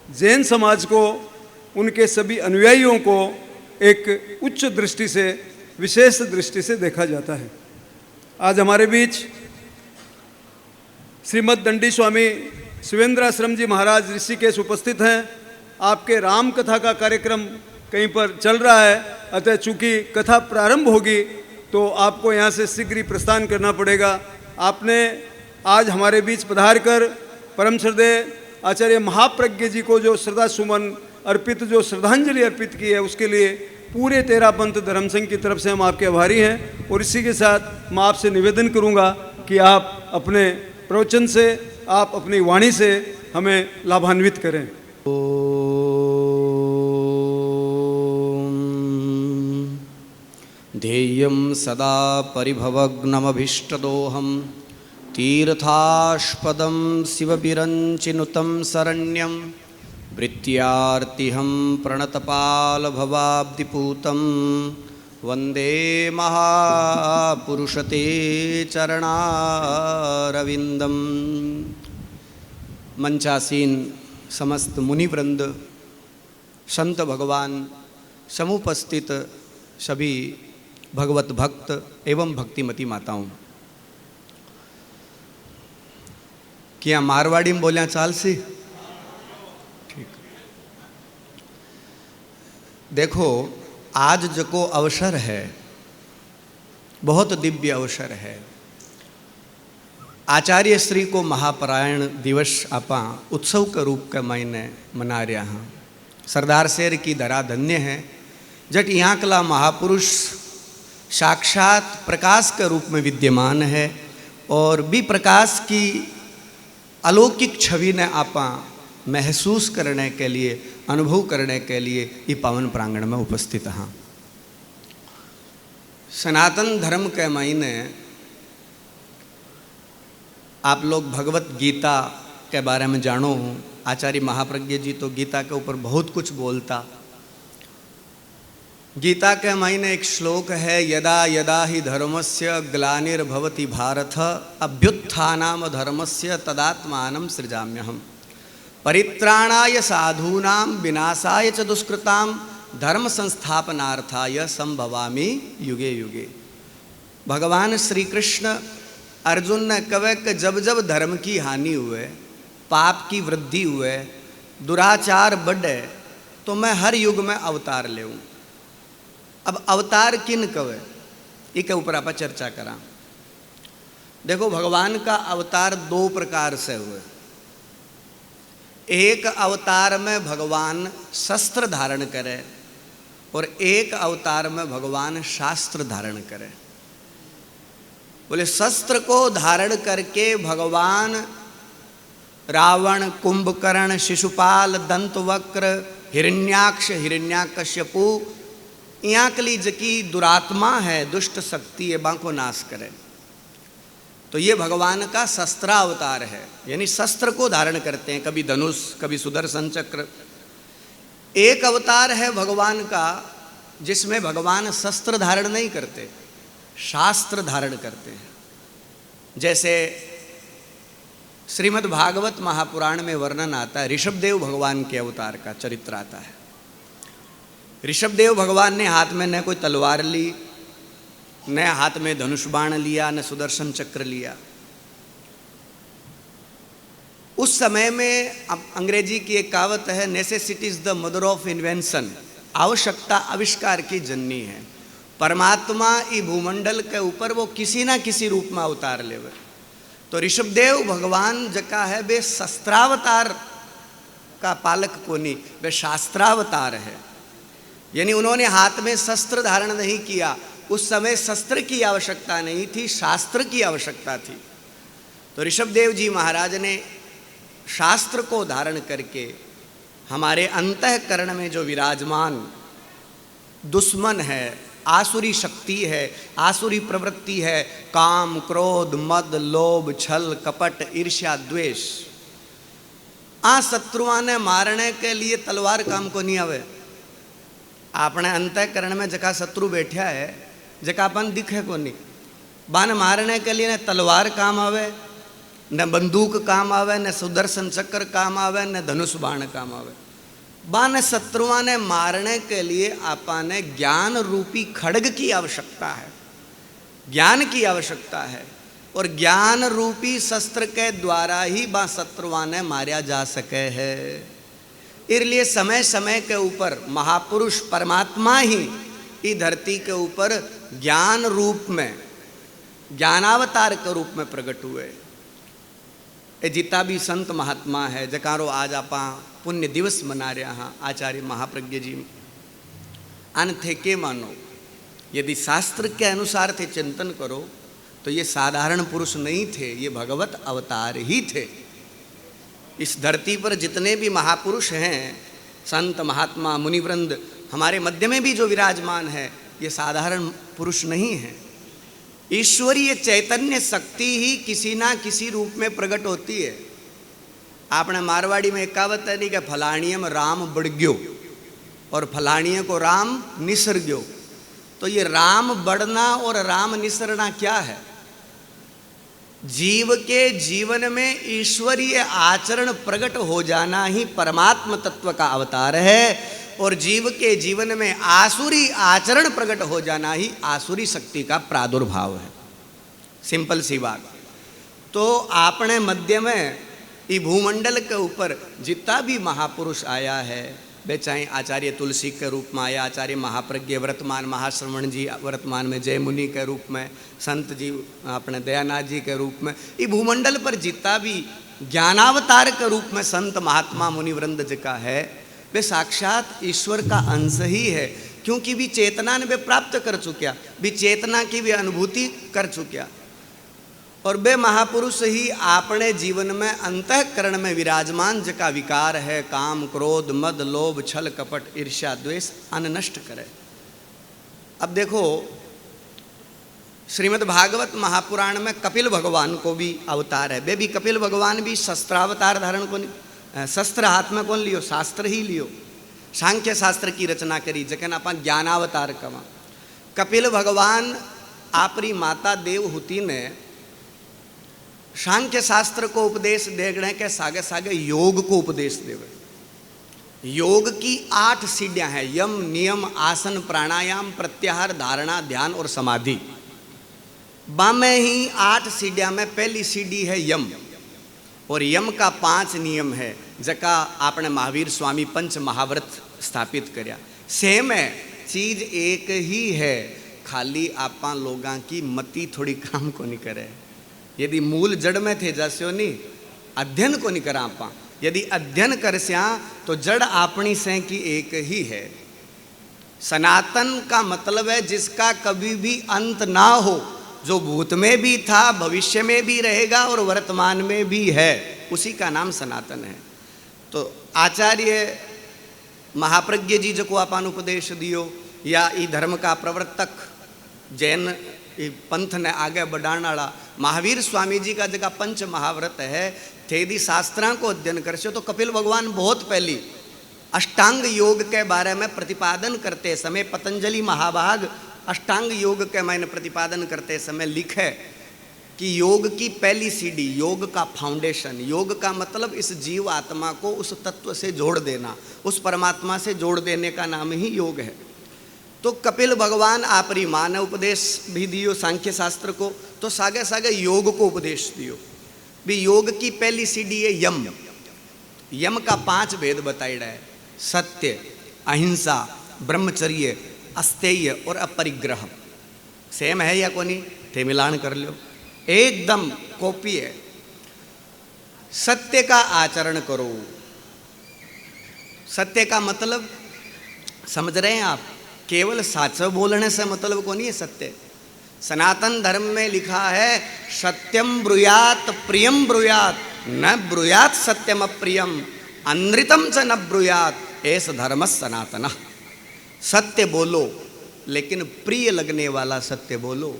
जैन समाज को, उनके सभी अनुयायियों को एक उच्च दृष्टि से, विशेष दृष्टि से देखा जाता है। आज हमारे बीच श्रीमद दंडी स्वामी शिवेंद्राश्रम जी महाराज ऋषिकेश उपस्थित हैं। आपके राम कथा का कार्यक्रम कहीं पर चल रहा है, अतः चूंकि कथा प्रारंभ होगी तो आपको यहाँ से शीघ्र ही प्रस्थान करना पड़ेगा। आपने आज हमारे बीच पधार कर परम श्रद्धेय आचार्य महाप्रज्ञ जी को जो श्रद्धा सुमन अर्पित, जो श्रद्धांजलि अर्पित की है, उसके लिए पूरे तेरापंथ धर्म संघ की तरफ से हम आपके आभारी हैं। और इसी के साथ मैं आपसे निवेदन करूंगा कि आप अपने प्रवचन से, आप अपनी वाणी से हमें लाभान्वित करें। ध्येयं सदा परिभवग्नमभीष्टदोहं तीर्थास्पदं शिवविरञ्चिनुतं शरण्यं वृत्त्यार्तिहं प्रणतपालभवाब्धिपूतं वन्दे महापुरुषते चरणारविन्दम्। मंचासीन समस्त मुनिवृंद, संत भगवान, समुपस्थित सभी भगवत भक्त एवं भक्तिमती माताओं, क्या मारवाड़ी में बोलिया चाल सी? ठीक। देखो, आज जो अवसर है बहुत दिव्य अवसर है। आचार्य श्री को महापरायण दिवस आपा उत्सव के रूप का महीने मना रहा हाँ। सरदार शहर की धरा धन्य है, जट यहाँ कला महापुरुष साक्षात प्रकाश के रूप में विद्यमान है और भी प्रकाश की अलौकिक छवि ने आपा महसूस करने के लिए, अनुभव करने के लिए ये पावन प्रांगण में उपस्थित हाँ। सनातन धर्म के महीने आप लोग भगवत गीता के बारे में जानो हूँ। आचार्य महाप्रज्ञ जी तो गीता के ऊपर बहुत कुछ बोलता। गीता के महीने एक श्लोक है, यदा यदा ही धर्मस्य ग्लानिर्भवति भारत अभ्युत्थानाम धर्मस्य तदात्मानं सृजाम्यहम् परित्राणाय साधूनां विनाशाय च दुष्कृतां धर्म संस्थापनार्थाय संभवामि युगे युगे। भगवान श्री कृष्ण अर्जुन ने कहे कि जब जब धर्म की हानि हुए, पाप की वृद्धि हुए, दुराचार बढ़े, तो मैं हर युग में अवतार लेऊं। अब अवतार किन कवे, इसके ऊपर आप चर्चा करा। देखो, भगवान का अवतार दो प्रकार से हुए। एक अवतार में भगवान शस्त्र धारण करे और एक अवतार में भगवान शास्त्र धारण करे। बोले, शस्त्र को धारण करके भगवान रावण, कुंभकर्ण, शिशुपाल, दंतवक्र, हिरण्याक्ष, हिरण्याकश्यपु, यहाँ के लिए जकी दुरात्मा है, दुष्ट शक्ति है, बांको नाश करे। तो ये भगवान का शस्त्रावतार है, यानी शस्त्र को धारण करते हैं, कभी धनुष कभी सुदर्शन चक्र। एक अवतार है भगवान का जिसमें भगवान शस्त्र धारण नहीं करते, शास्त्र धारण करते हैं। जैसे श्रीमद् भागवत महापुराण में वर्णन आता है, ऋषभदेव भगवान के अवतार का चरित्र आता है। ऋषभदेव भगवान ने हाथ में न कोई तलवार ली, न हाथ में धनुष बाण लिया, न सुदर्शन चक्र लिया। उस समय में, अब अंग्रेजी की एक कहावत है, necessity is the mother of invention, आवश्यकता आविष्कार की जननी है। परमात्मा ई भूमंडल के ऊपर वो किसी ना किसी रूप में अवतार लेवे। तो ऋषभदेव भगवान जका है वे शस्त्रावतार का पालक कोनी, वे शास्त्रावतार है। यानी उन्होंने हाथ में शस्त्र धारण नहीं किया, उस समय शस्त्र की आवश्यकता नहीं थी, शास्त्र की आवश्यकता थी। तो ऋषभदेव जी महाराज ने शास्त्र को धारण करके हमारे अंतःकरण में जो विराजमान दुश्मन है, आसुरी शक्ति है, आसुरी प्रवृत्ति है, काम क्रोध मद लोभ छल कपट ईर्ष्या द्वेष, आ शत्रुओं ने मारने के लिए तलवार काम को नहीं आवे। आपने अंतःकरण में जका शत्रु बैठा है, जका अपन दिखे को नहीं, बान मारने के लिए न तलवार काम आवे, न बंदूक काम आवे, न सुदर्शन चक्र काम आवे, न धनुष बाण काम आवे। बान शत्रुओं ने मारने के लिए आपने ज्ञान रूपी खड्ग की आवश्यकता है, ज्ञान की आवश्यकता है, और ज्ञान रूपी शस्त्र के द्वारा ही बा शत्रुओं ने मारा जा सके है। इसलिए समय समय के ऊपर महापुरुष परमात्मा ही इस धरती के ऊपर ज्ञान रूप में, ज्ञानावतार के रूप में प्रकट हुए। ये जितना भी संत महात्मा है जकारो आज आप पुण्य दिवस मना रहे हाँ, आचार्य महाप्रज्ञ जी आन थे के मानो, यदि शास्त्र के अनुसार थे चिंतन करो तो ये साधारण पुरुष नहीं थे, ये भगवत अवतार ही थे। इस धरती पर जितने भी महापुरुष हैं, संत महात्मा मुनिवृंद, हमारे मध्य में भी जो विराजमान है, ये साधारण पुरुष नहीं है। ईश्वरीय चैतन्य शक्ति ही किसी ना किसी रूप में प्रकट होती है। आपने मारवाड़ी में एक कहावत है नहीं कि फलाणिये में राम बढ़ गयो और फलाणिये को राम निसर गयो। तो ये राम बढ़ना और राम निसरना क्या है? जीव के जीवन में ईश्वरीय आचरण प्रकट हो जाना ही परमात्म तत्व का अवतार है, और जीव के जीवन में आसुरी आचरण प्रकट हो जाना ही आसुरी शक्ति का प्रादुर्भाव है। सिंपल सी बात। तो आपने मध्य में ये भूमंडल के ऊपर जितना भी महापुरुष आया है, वे चाहे आचार्य तुलसी के रूप में आया, आचार्य महाप्रज्ञ वर्तमान, महाश्रवण जी वर्तमान में जय मुनि के रूप में, संत जी अपने दयानाथ जी के रूप में, ये भूमंडल पर जितना भी ज्ञानावतार के रूप में संत महात्मा मुनिवृंद जी का है, वे साक्षात ईश्वर का अंश ही है। क्योंकि भी चेतना ने वे प्राप्त कर चुक्या, भी चेतना की वे अनुभूति कर चुक्या, और वे महापुरुष ही अपने जीवन में अंतःकरण में विराजमान जका विकार है, काम क्रोध मद लोभ छल कपट ईर्ष्या द्वेष, अन नष्ट करे। अब देखो श्रीमद् भागवत महापुराण में कपिल भगवान को भी अवतार है। वे भी कपिल भगवान भी शस्त्रावतार धारण को नहीं, शस्त्र हाथ में कौन लियो? शास्त्र ही लियो। सांख्य शास्त्र की रचना करी, जखन आप ज्ञानावतार कमा। कपिल भगवान आपरी माता देवहूति ने सांख्य शास्त्र को उपदेश देने के सागे सागे योग को उपदेश देवे। योग की 8 सीढ़ियां हैं, यम नियम आसन प्राणायाम प्रत्याहार धारणा ध्यान और समाधि। बामें ही 8 सीढ़ियां में पहली सीढ़ी है यम, और यम का 5 नियम है, जका आपने महावीर स्वामी पंच महाव्रत स्थापित करया। सेम है, चीज एक ही है, खाली आपा लोगों की मति थोड़ी काम को नहीं करे। यदि मूल जड़ में थे जस्यो नहीं, अध्ययन को नहीं करा आपा। यदि अध्ययन कर स्या तो जड़ अपनी से की एक ही है। सनातन का मतलब है जिसका कभी भी अंत ना हो, जो भूत में भी था, भविष्य में भी रहेगा और वर्तमान में भी है, उसी का नाम सनातन है। तो आचार्य महाप्रज्ञ जी जो को आपान उपदेश दियो, या ई धर्म का प्रवर्तक जैन पंथ ने आगे बढ़ाने वाला महावीर स्वामी जी का जगह पंच महाव्रत है थे यदि शास्त्रां को अध्ययन कर सो तो कपिल भगवान बहुत पहली अष्टांग योग के बारे में प्रतिपादन करते समय पतंजलि महाभाग अष्टांग योग के मैंने प्रतिपादन करते समय लिखे कि योग की पहली सीढ़ी, योग का फाउंडेशन, योग का मतलब इस जीव आत्मा को उस तत्व से जोड़ देना, उस परमात्मा से जोड़ देने का नाम ही योग है। तो कपिल भगवान आपरी माने उपदेश भी दियो सांख्य शास्त्र को, तो सागे सागे योग को उपदेश दियो भी। योग की पहली सीढ़ी है यम। यम का 5 भेद बताया है, सत्य, अहिंसा, ब्रह्मचर्य, अस्तेय और अपरिग्रह। सेम है या कोनी थे मिलान कर लो, एकदम कॉपी है। सत्य का आचरण करो। सत्य का मतलब समझ रहे हैं आप, केवल साच बोलने से मतलब को नहीं है सत्य। सनातन धर्म में लिखा है सत्यम ब्रूयात प्रियम ब्रूयात न ब्रूयात सत्यम अप्रियम अनृतम च न ब्रूयात एस धर्म सनातन। सत्य बोलो लेकिन प्रिय लगने वाला सत्य बोलो।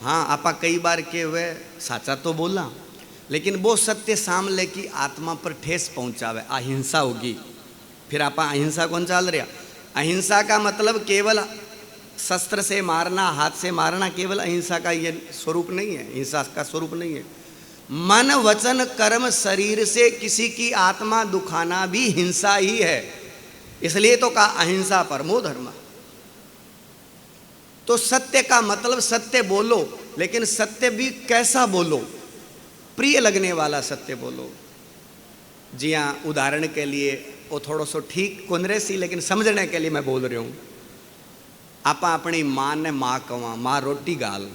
हाँ, आपा कई बार के हुए साचा तो बोला लेकिन वो सत्य सामने की आत्मा पर ठेस पहुंचावे, अहिंसा होगी। फिर आपा अहिंसा कौन चाल रहा? अहिंसा का मतलब केवल शस्त्र से मारना, हाथ से मारना केवल अहिंसा का ये स्वरूप नहीं है, हिंसा का स्वरूप नहीं है। मन वचन कर्म शरीर से किसी की आत्मा दुखाना भी हिंसा ही है। इसलिए तो कहा अहिंसा परमो धर्म। तो सत्य का मतलब सत्य बोलो, लेकिन सत्य भी कैसा बोलो? प्रिय लगने वाला सत्य बोलो। जी हाँ, उदाहरण के लिए वो थोड़ा सो ठीक कुंदरे सी, लेकिन समझने के लिए मैं बोल रही हूँ। आपा अपनी माँ ने माँ कवा, माँ रोटी गाल,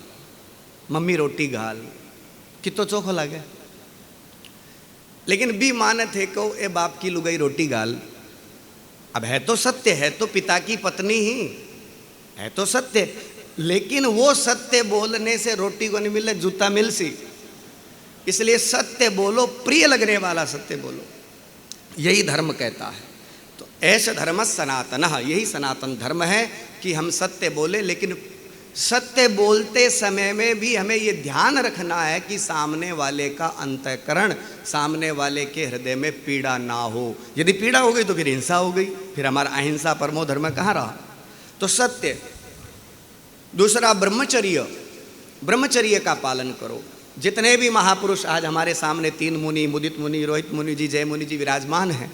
मम्मी रोटी गाल, कितो चोखो लगे। लेकिन भी माँ ने थे को ए बाप की लुगाई रोटी गाल। अब है तो सत्य, है तो पिता की पत्नी ही, है तो सत्य, लेकिन वो सत्य बोलने से रोटी को नहीं मिले, जूता मिल सी। इसलिए सत्य बोलो, प्रिय लगने वाला सत्य बोलो, यही धर्म कहता है। तो ऐसा धर्म सनातन, यही सनातन धर्म है कि हम सत्य बोले, लेकिन सत्य बोलते समय में भी हमें ये ध्यान रखना है कि सामने वाले का अंतःकरण, सामने वाले के हृदय में पीड़ा ना हो। यदि पीड़ा हो गई तो फिर हिंसा हो गई, फिर हमारा अहिंसा परमो धर्म कहाँ रहा? तो सत्य। दूसरा ब्रह्मचर्य, ब्रह्मचर्य का पालन करो। जितने भी महापुरुष आज हमारे सामने 3 मुनि, मुदित मुनि, रोहित मुनि जी, जय मुनि जी विराजमान हैं,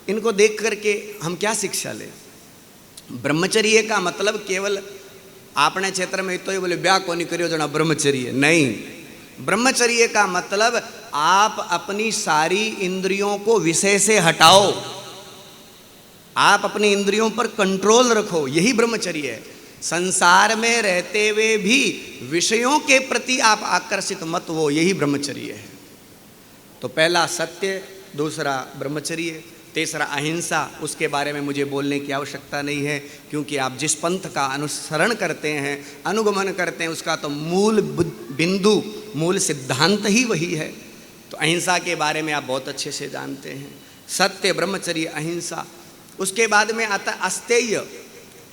इनको देख करके हम क्या शिक्षा लें? ब्रह्मचर्य का मतलब केवल आपने क्षेत्र में तो ये बोले ब्याह को नहीं करियो जना ब्रह्मचर्य नहीं। ब्रह्मचर्य का मतलब आप अपनी सारी इंद्रियों को विषय से हटाओ, आप अपनी इंद्रियों पर कंट्रोल रखो, यही ब्रह्मचर्य है। संसार में रहते हुए भी विषयों के प्रति आप आकर्षित मत हो, यही ब्रह्मचर्य है। तो पहला सत्य, दूसरा ब्रह्मचर्य, तीसरा अहिंसा। उसके बारे में मुझे बोलने की आवश्यकता नहीं है, क्योंकि आप जिस पंथ का अनुसरण करते हैं, अनुगमन करते हैं, उसका तो मूल बिंदु, मूल सिद्धांत ही वही है। तो अहिंसा के बारे में आप बहुत अच्छे से जानते हैं। सत्य, ब्रह्मचर्य, अहिंसा। उसके बाद में आता अस्तेय,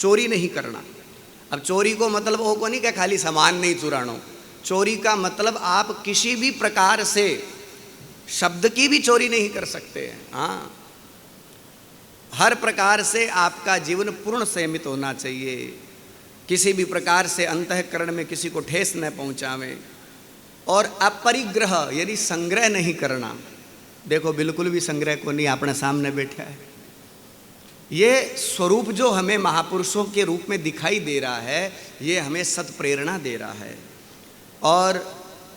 चोरी नहीं करना। अब चोरी को मतलब वो को नहीं क्या खाली सामान नहीं चुरानो। चोरी का मतलब आप किसी भी प्रकार से शब्द की भी चोरी नहीं कर सकते हैं। हाँ, हर प्रकार से आपका जीवन पूर्ण संयमित होना चाहिए, किसी भी प्रकार से अंतःकरण में किसी को ठेस न पहुंचावे। और अपरिग्रह, यदि संग्रह नहीं करना। देखो बिल्कुल भी संग्रह को नहीं, अपने सामने बैठा है। ये स्वरूप जो हमें महापुरुषों के रूप में दिखाई दे रहा है, ये हमें सत प्रेरणा दे रहा है। और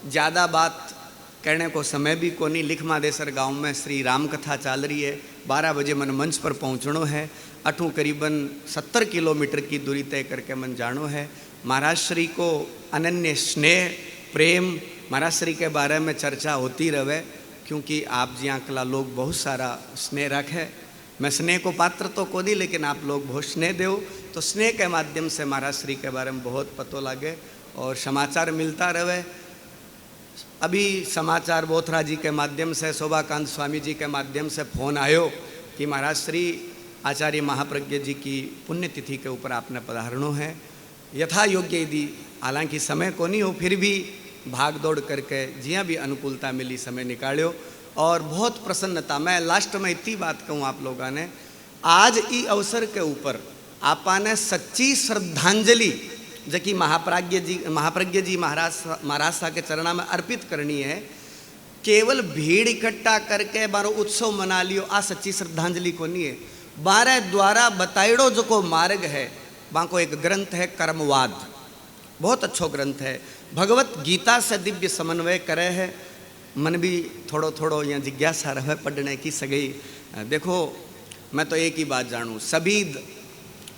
ज़्यादा बात कहने को समय भी को नहीं। लिख मादेसर गांव में श्री राम कथा चल रही है, 12 बजे मन मंच पर पहुंचनो है। अठू करीबन 70 किलोमीटर की दूरी तय करके मन जानो है। महाराज श्री को अनन्य स्नेह प्रेम, महाराज श्री के बारे में चर्चा होती रहे, क्योंकि आप जी अकला लोग बहुत सारा स्नेह रखे। मैं स्नेह को पात्र तो को नहीं, लेकिन आप लोग बहुत स्नेह दो, तो स्नेह के माध्यम से महाराज श्री के बारे में बहुत पतो लगे और समाचार मिलता रहे। अभी समाचार बोथरा जी के माध्यम से, शोभाकांत स्वामी जी के माध्यम से फ़ोन आयो कि महाराज श्री आचार्य महाप्रज्ञ जी की पुण्यतिथि के ऊपर आपने पधारणो है। यथा योग्य यदि, हालांकि समय को नहीं हो, फिर भी भाग दौड़ करके जियां भी अनुकूलता मिली समय निकालियो और बहुत प्रसन्नता। मैं लास्ट में इतनी बात कहूँ आप लोगों ने, आज ई अवसर के ऊपर आपने सच्ची श्रद्धांजलि जबकि महाप्रज्ञ जी महाराज सा के चरणा में अर्पित करनी है। केवल भीड़ इकट्ठा करके बारो उत्सव मना लियो आ सच्ची श्रद्धांजलि को नहीं है। बारह द्वारा बताइड़ो जो को मार्ग है, बाको एक ग्रंथ है कर्मवाद, बहुत अच्छो ग्रंथ है, भगवत गीता से दिव्य समन्वय करे है। मन भी थोड़ो थोड़ो यहाँ जिज्ञासा रहे पढ़ने की सगई। देखो मैं तो एक ही बात जानूँ, सभी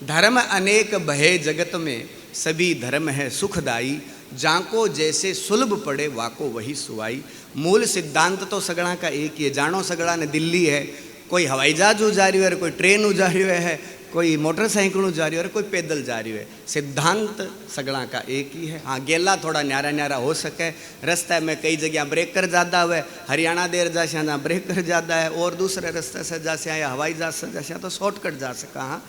धर्म अनेक भय जगत में, सभी धर्म है सुखदाई, जाको जैसे सुलभ पड़े वाको वही सुवाई। मूल सिद्धांत तो सगड़ा का एक ही है। जानो सगड़ा ने दिल्ली है, कोई हवाई जहाज जा रही है, कोई ट्रेन जा रही है, कोई मोटरसाइकिल जा रही है, कोई पैदल जा रही है। सिद्धांत सगड़ा का एक ही है। हाँ गेला थोड़ा न्यारा न्यारा हो सके, रास्ते में कई जगह ब्रेक कर ज़्यादा हुए, हरियाणा देर जासे जहाँ ब्रेक कर ज़्यादा है, और दूसरे रास्ते से जासे या हवाई जहाज से जासे तो शॉर्टकट जा सका। हाँ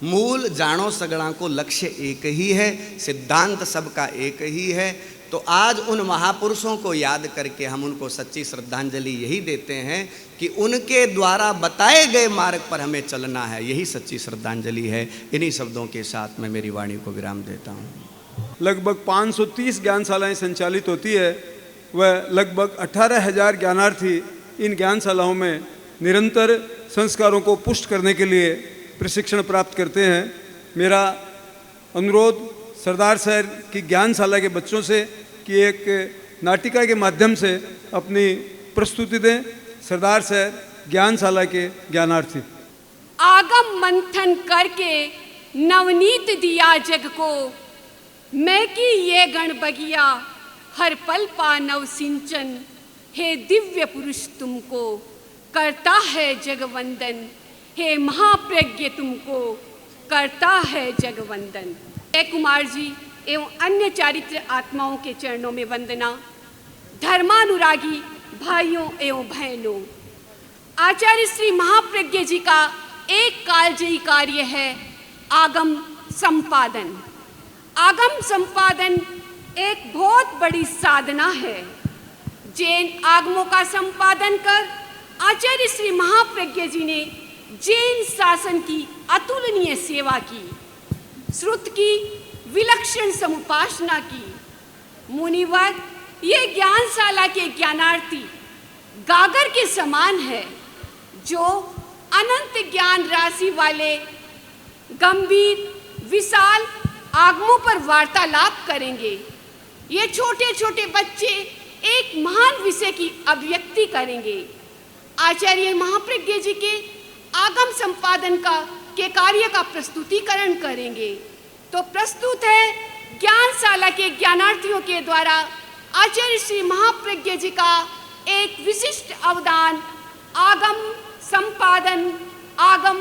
मूल जानो सगड़ा को लक्ष्य एक ही है, सिद्धांत सबका एक ही है। तो आज उन महापुरुषों को याद करके हम उनको सच्ची श्रद्धांजलि यही देते हैं कि उनके द्वारा बताए गए मार्ग पर हमें चलना है, यही सच्ची श्रद्धांजलि है। इन्हीं शब्दों के साथ मैं मेरी वाणी को विराम देता हूँ। लगभग 530 ज्ञानशालाएं संचालित होती है, वह लगभग 18,000 ज्ञानार्थी इन ज्ञानशालाओं में निरंतर संस्कारों को पुष्ट करने के लिए प्रशिक्षण प्राप्त करते हैं। मेरा अनुरोध सरदार शहर की ज्ञानशाला के बच्चों से कि एक नाटिका के माध्यम से अपनी प्रस्तुति दें। सरदार शहर ज्ञानशाला के ज्ञानार्थी। आगम मंथन करके नवनीत दिया जग को, मैं की ये गण बगिया हर पल पा नव सिंचन। हे दिव्य पुरुष तुमको करता है जगवंदन, हे महाप्रज्ञ तुमको करता है जगवंदन। जय कुमार जी एवं अन्य चारित्र आत्माओं के चरणों में वंदना। धर्मानुरागी भाइयों एवं बहनों, आचार्य श्री महाप्रज्ञ जी का एक कालजयी कार्य है आगम संपादन। आगम संपादन एक बहुत बड़ी साधना है। जैन आगमों का संपादन कर आचार्य श्री महाप्रज्ञ जी ने जैन शासन की अतुलनीय सेवा की, श्रुत की विलक्षण समुपासना की। मुनिवर ये ज्ञानशाला के ज्ञानार्थी गागर के समान है, जो अनंत ज्ञान राशि वाले गंभीर विशाल आगमों पर वार्तालाप करेंगे। ये छोटे छोटे बच्चे एक महान विषय की अभिव्यक्ति करेंगे। आचार्य महाप्रज्ञ जी के आगम संपादन के कार्य का प्रस्तुतिकरण करेंगे। तो प्रस्तुत है ज्ञानशाला के ज्ञानार्थियों के द्वारा आचार्य श्री महाप्रज्ञ जी का एक विशिष्ट अवदान आगम संपादन। आगम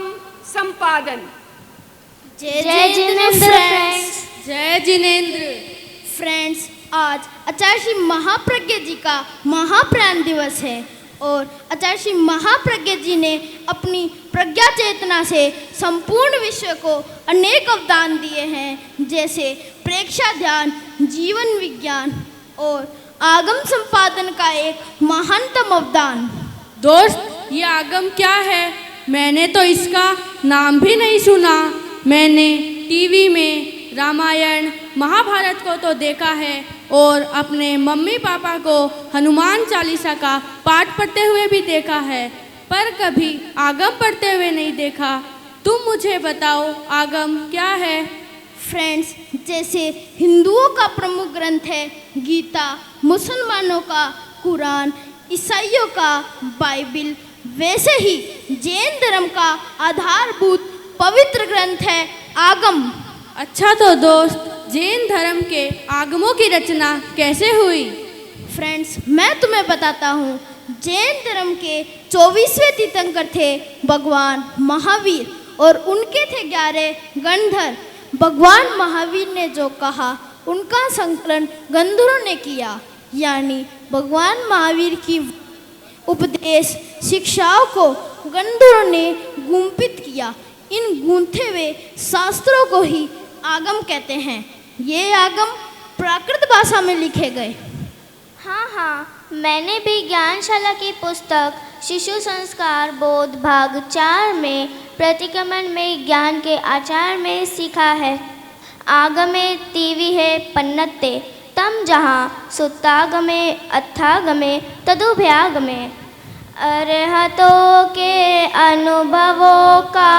संपादन। जय जिनेंद्र फ्रेंड्स। जय जिनेंद्र फ्रेंड्स। आज आचार्य श्री महाप्रज्ञ जी का महाप्राण दिवस है और आचार्य श्री महाप्रज्ञ जी ने अपनी प्रज्ञा चेतना से संपूर्ण विश्व को अनेक अवदान दिए हैं, जैसे प्रेक्षा ध्यान, जीवन विज्ञान और आगम संपादन का एक महानतम अवदान। दोस्त ये आगम क्या है? मैंने तो इसका नाम भी नहीं सुना। मैंने टीवी में रामायण महाभारत को तो देखा है और अपने मम्मी पापा को हनुमान चालीसा का पाठ पढ़ते हुए भी देखा है, पर कभी आगम पढ़ते हुए नहीं देखा। तुम मुझे बताओ आगम क्या है? फ्रेंड्स, जैसे हिंदुओं का प्रमुख ग्रंथ है गीता, मुसलमानों का कुरान, ईसाइयों का बाइबिल, वैसे ही जैन धर्म का आधारभूत पवित्र ग्रंथ है आगम। अच्छा तो दोस्त, जैन धर्म के आगमों की रचना कैसे हुई? फ्रेंड्स, मैं तुम्हें बताता हूँ। जैन धर्म के 24वें तीर्थंकर थे भगवान महावीर और उनके थे 11 गणधर। भगवान महावीर ने जो कहा उनका संकलन गंधर्वों ने किया, यानी भगवान महावीर की उपदेश शिक्षाओं को गंधर्वों ने गुंफित किया। इन गूंथे हुए शास्त्रों को ही आगम कहते हैं। ये आगम प्राकृत भाषा में लिखे गए। हाँ, मैंने भी ज्ञानशाला की पुस्तक शिशु संस्कार बोध भाग 4 में प्रतिक्रमण में ज्ञान के आचार में सीखा है। आगमे तीविहे पन्नते तम जहाँ सुत्तागमे अत्थागमे तदुभयागमे। अरहतों के अनुभवों का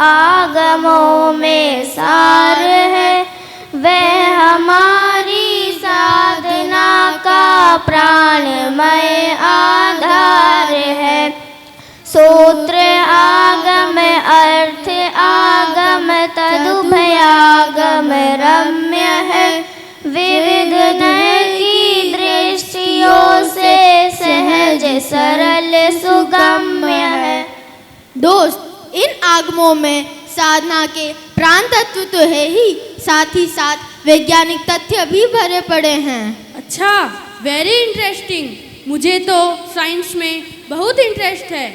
आगमों में सार है, वह हमारी साधना का प्राणमय आधार है। सूत्र आगम अर्थ आगम तदुभयागम रम्य है, विविध की दृष्टियों से सहज सरल सुगम्य है। दोस्त, इन आगमों में साधना के प्राण तत्व तो है ही, साथ ही साथ वैज्ञानिक तथ्य भी भरे पड़े हैं। अच्छा, वेरी इंटरेस्टिंग। मुझे तो साइंस में बहुत इंटरेस्ट है।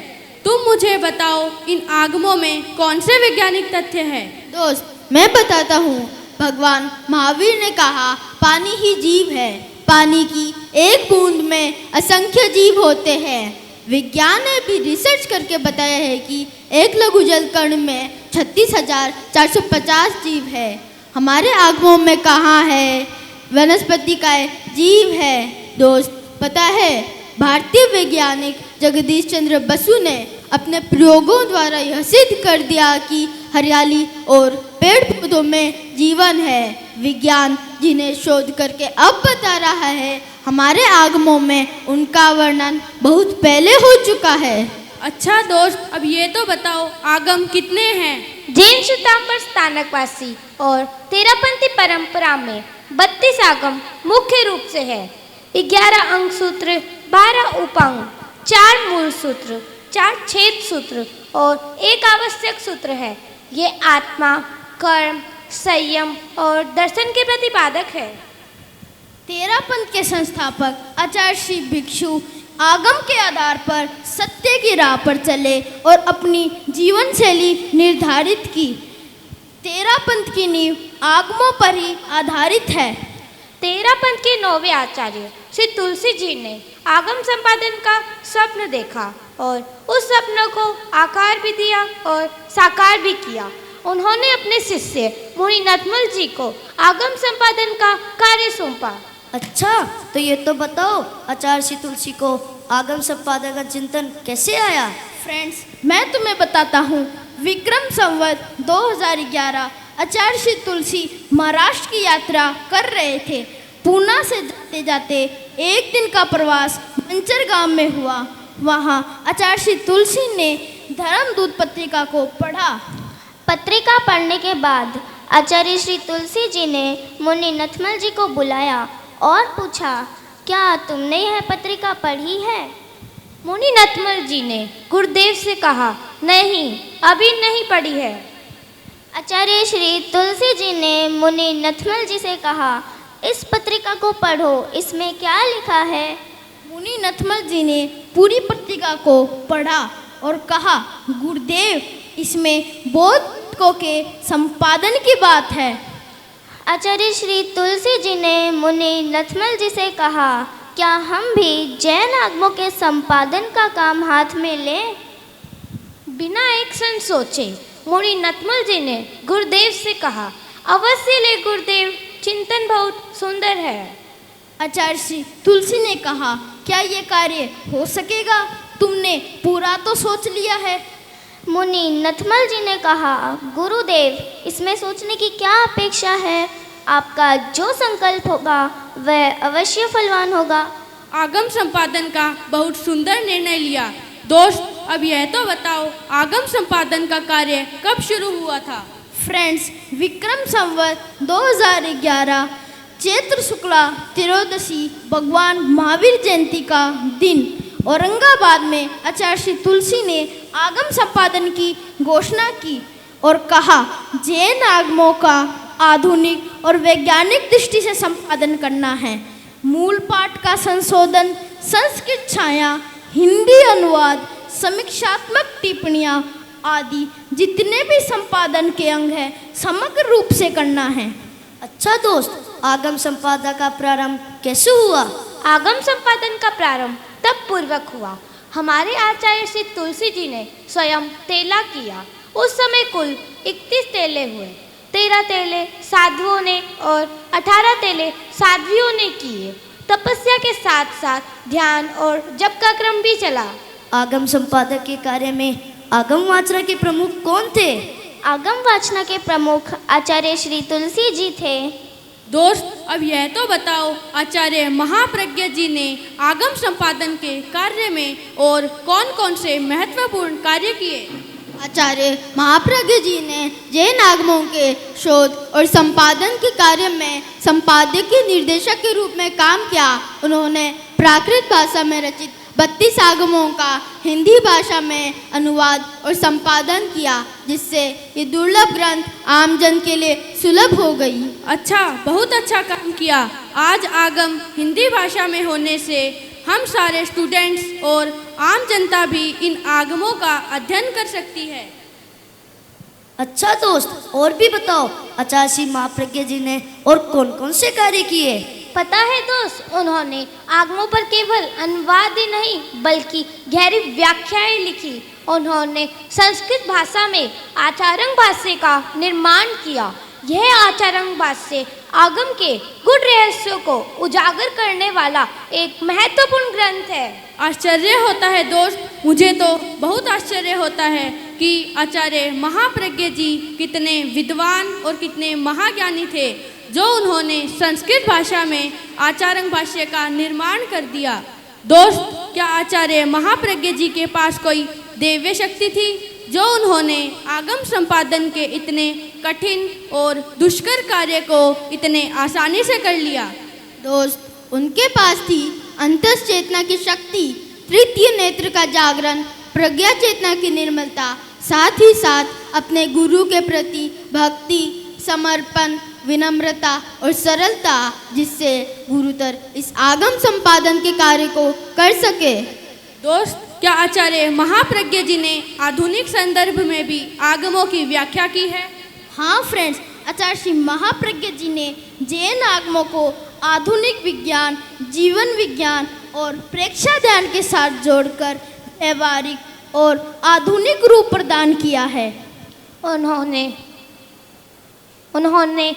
तुम मुझे बताओ, इन आगमों में कौन से वैज्ञानिक तथ्य हैं? दोस्त, मैं बताता हूँ। भगवान महावीर ने कहा, पानी ही जीव है। पानी की एक बूंद में असंख्य जीव होते हैं। विज्ञान ने भी रिसर्च करके बताया है कि एक लघु जल कण में 36,450 जीव है। हमारे आगमों में कहाँ है वनस्पति का जीव है? दोस्त, पता है, भारतीय वैज्ञानिक जगदीश चंद्र बसु ने अपने प्रयोगों द्वारा यह सिद्ध कर दिया कि हरियाली और पेड़ पौधों में जीवन है। विज्ञान जिन्हें शोध करके अब बता रहा है, हमारे आगमों में उनका वर्णन बहुत पहले हो चुका है। अच्छा दोस्त, अब ये तो बताओ, आगम कितने हैं? जैन श्वेतांबर स्थानकवासी और तेरापंथी परंपरा में 32 आगम मुख्य रूप से है। 11 अंग सूत्र, 12 उपअंग, 4 मूल सूत्र, 4 छेद सूत्र और 1 आवश्यक सूत्र है। ये आत्मा, कर्म, संयम और दर्शन के प्रतिपादक है। तेरापंथ के संस्थापक आचार्य श्री भिक्षु आगम के आधार पर सत्य की राह पर चले और अपनी जीवन शैली निर्धारित की। तेरापंथ की नींव आगमों पर ही आधारित है। तेरापंथ के 9वें आचार्य श्री तुलसी जी ने आगम संपादन का स्वप्न देखा और उस स्वप्न को आकार भी दिया और साकार भी किया। उन्होंने अपने शिष्य मुनि नथमल जी को आगम संपादन का कार्य सौंपा। अच्छा, तो ये तो बताओ, आचार्य श्री तुलसी को आगम संपादन का चिंतन कैसे आया? फ्रेंड्स, मैं तुम्हें बताता हूँ। विक्रम संवत 2011 आचार्य श्री तुलसी महाराष्ट्र की यात्रा कर रहे थे। पूना से जाते जाते एक दिन का प्रवास मंचर गांव में हुआ। वहाँ आचार्य श्री तुलसी ने धर्मदूत पत्रिका को पढ़ा। पत्रिका पढ़ने के बाद आचार्य श्री तुलसी जी ने मुनि नथमल जी को बुलाया और पूछा, क्या तुमने यह पत्रिका पढ़ी है? मुनि नथमल जी ने गुरुदेव से कहा, नहीं, अभी नहीं पढ़ी है। आचार्य श्री तुलसी जी ने मुनि नथमल जी से कहा, इस पत्रिका को पढ़ो, इसमें क्या लिखा है? मुनि नथमल जी ने पूरी पत्रिका को पढ़ा और कहा, गुरुदेव, इसमें बौद्धों के संपादन की बात है। आचार्य श्री तुलसी जी ने मुनि नथमल जी से कहा, क्या हम भी जैन आगमों के संपादन का काम हाथ में लें? बिना एक क्षण सोचे मुनि नथमल जी ने गुरुदेव से कहा, अवश्य ले गुरुदेव, चिंतन बहुत सुंदर है। आचार्य श्री तुलसी ने कहा, क्या ये कार्य हो सकेगा? तुमने पूरा तो सोच लिया है। मुनि नथमल जी ने कहा, गुरुदेव, इसमें सोचने की क्या अपेक्षा है? आपका जो संकल्प होगा वह अवश्य फलवान होगा। आगम संपादन का बहुत सुंदर निर्णय लिया। दोस्त, अब यह तो बताओ, आगम संपादन का कार्य कब शुरू हुआ था? फ्रेंड्स, विक्रम संवत 2011 चैत्र शुक्ला त्रयोदशी भगवान महावीर जयंती का दिन औरंगाबाद में आचार्य श्री तुलसी ने आगम संपादन की घोषणा की और कहा, जैन आगमों का आधुनिक और वैज्ञानिक दृष्टि से संपादन करना है। मूल पाठ का संशोधन, संस्कृत छाया, हिंदी अनुवाद, समीक्षात्मक टिप्पणियाँ आदि जितने भी संपादन के अंग हैं समग्र रूप से करना है। अच्छा दोस्त, आगम संपादन का प्रारंभ कैसे हुआ? आगम संपादन का प्रारंभ तब पूर्वक हुआ। हमारे आचार्य श्री तुलसी जी ने स्वयं तेला किया। उस समय कुल 31 तेले हुए। 13 तेले साधुओं ने और 18 तेले साध्वियों ने किए। तपस्या के साथ साथ ध्यान और जप का क्रम भी चला। आगम संपादक के कार्य में आगम वाचना के प्रमुख कौन थे? आगम वाचना के प्रमुख आचार्य श्री तुलसी जी थे। दोस्त, अब यह तो बताओ, आचार्य महाप्रज्ञ जी ने आगम संपादन के कार्य में और कौन कौन से महत्वपूर्ण कार्य किए? आचार्य महाप्रज्ञ जी ने जैन आगमों के शोध और संपादन के कार्य में संपादक के निर्देशक के रूप में काम किया। उन्होंने प्राकृत भाषा में रचित 32 आगमों का हिंदी भाषा में अनुवाद और संपादन किया, जिससे ये दुर्लभ ग्रंथ आमजन के लिए सुलभ हो गई। अच्छा, बहुत अच्छा काम किया। आज आगम हिंदी भाषा में होने से हम सारे स्टूडेंट्स और आम जनता भी इन आगमों का अध्ययन कर सकती है। अच्छा दोस्त, और भी बताओ, आचार्य श्री महाप्रज्ञ जी ने और कौन कौन से कार्य किए? पता है दोस्त, उन्होंने आगमों पर केवल अनुवाद ही नहीं बल्कि गहरी व्याख्याएं लिखी। उन्होंने संस्कृत भाषा में आचार्य भाष्य का निर्माण किया। यह आचार्य भाष्य आगम के गुण रहस्यों को उजागर करने वाला एक महत्वपूर्ण ग्रंथ है। आश्चर्य होता है दोस्त, मुझे तो बहुत आश्चर्य होता है कि आचार्य महाप्रज्ञ जी कितने विद्वान और कितने महाज्ञानी थे, जो उन्होंने संस्कृत भाषा में आचार्य भाष्य का निर्माण कर दिया। दोस्त, क्या आचार्य महाप्रज्ञ जी के पास कोई दिव्य शक्ति थी जो उन्होंने आगम संपादन के इतने कठिन और दुष्कर कार्य को इतने आसानी से कर लिया? दोस्त, उनके पास थी अंतस चेतना की शक्ति, तृतीय नेत्र का जागरण, प्रज्ञा चेतना की निर्मलता, साथ ही साथ अपने गुरु के प्रति भक्ति, समर्पण, विनम्रता और सरलता, जिससे गुरुतर इस आगम संपादन के कार्य को कर सके। दोस्त, क्या आचार्य महाप्रज्ञ जी ने आधुनिक संदर्भ में भी आगमों की व्याख्या की है? हाँ फ्रेंड्स, आचार्य श्री महाप्रज्ञ जी ने जैन आगमों को आधुनिक विज्ञान, जीवन विज्ञान और प्रेक्षा ध्यान के साथ जोड़कर व्यवहारिक और आधुनिक रूप प्रदान किया है। उन्होंने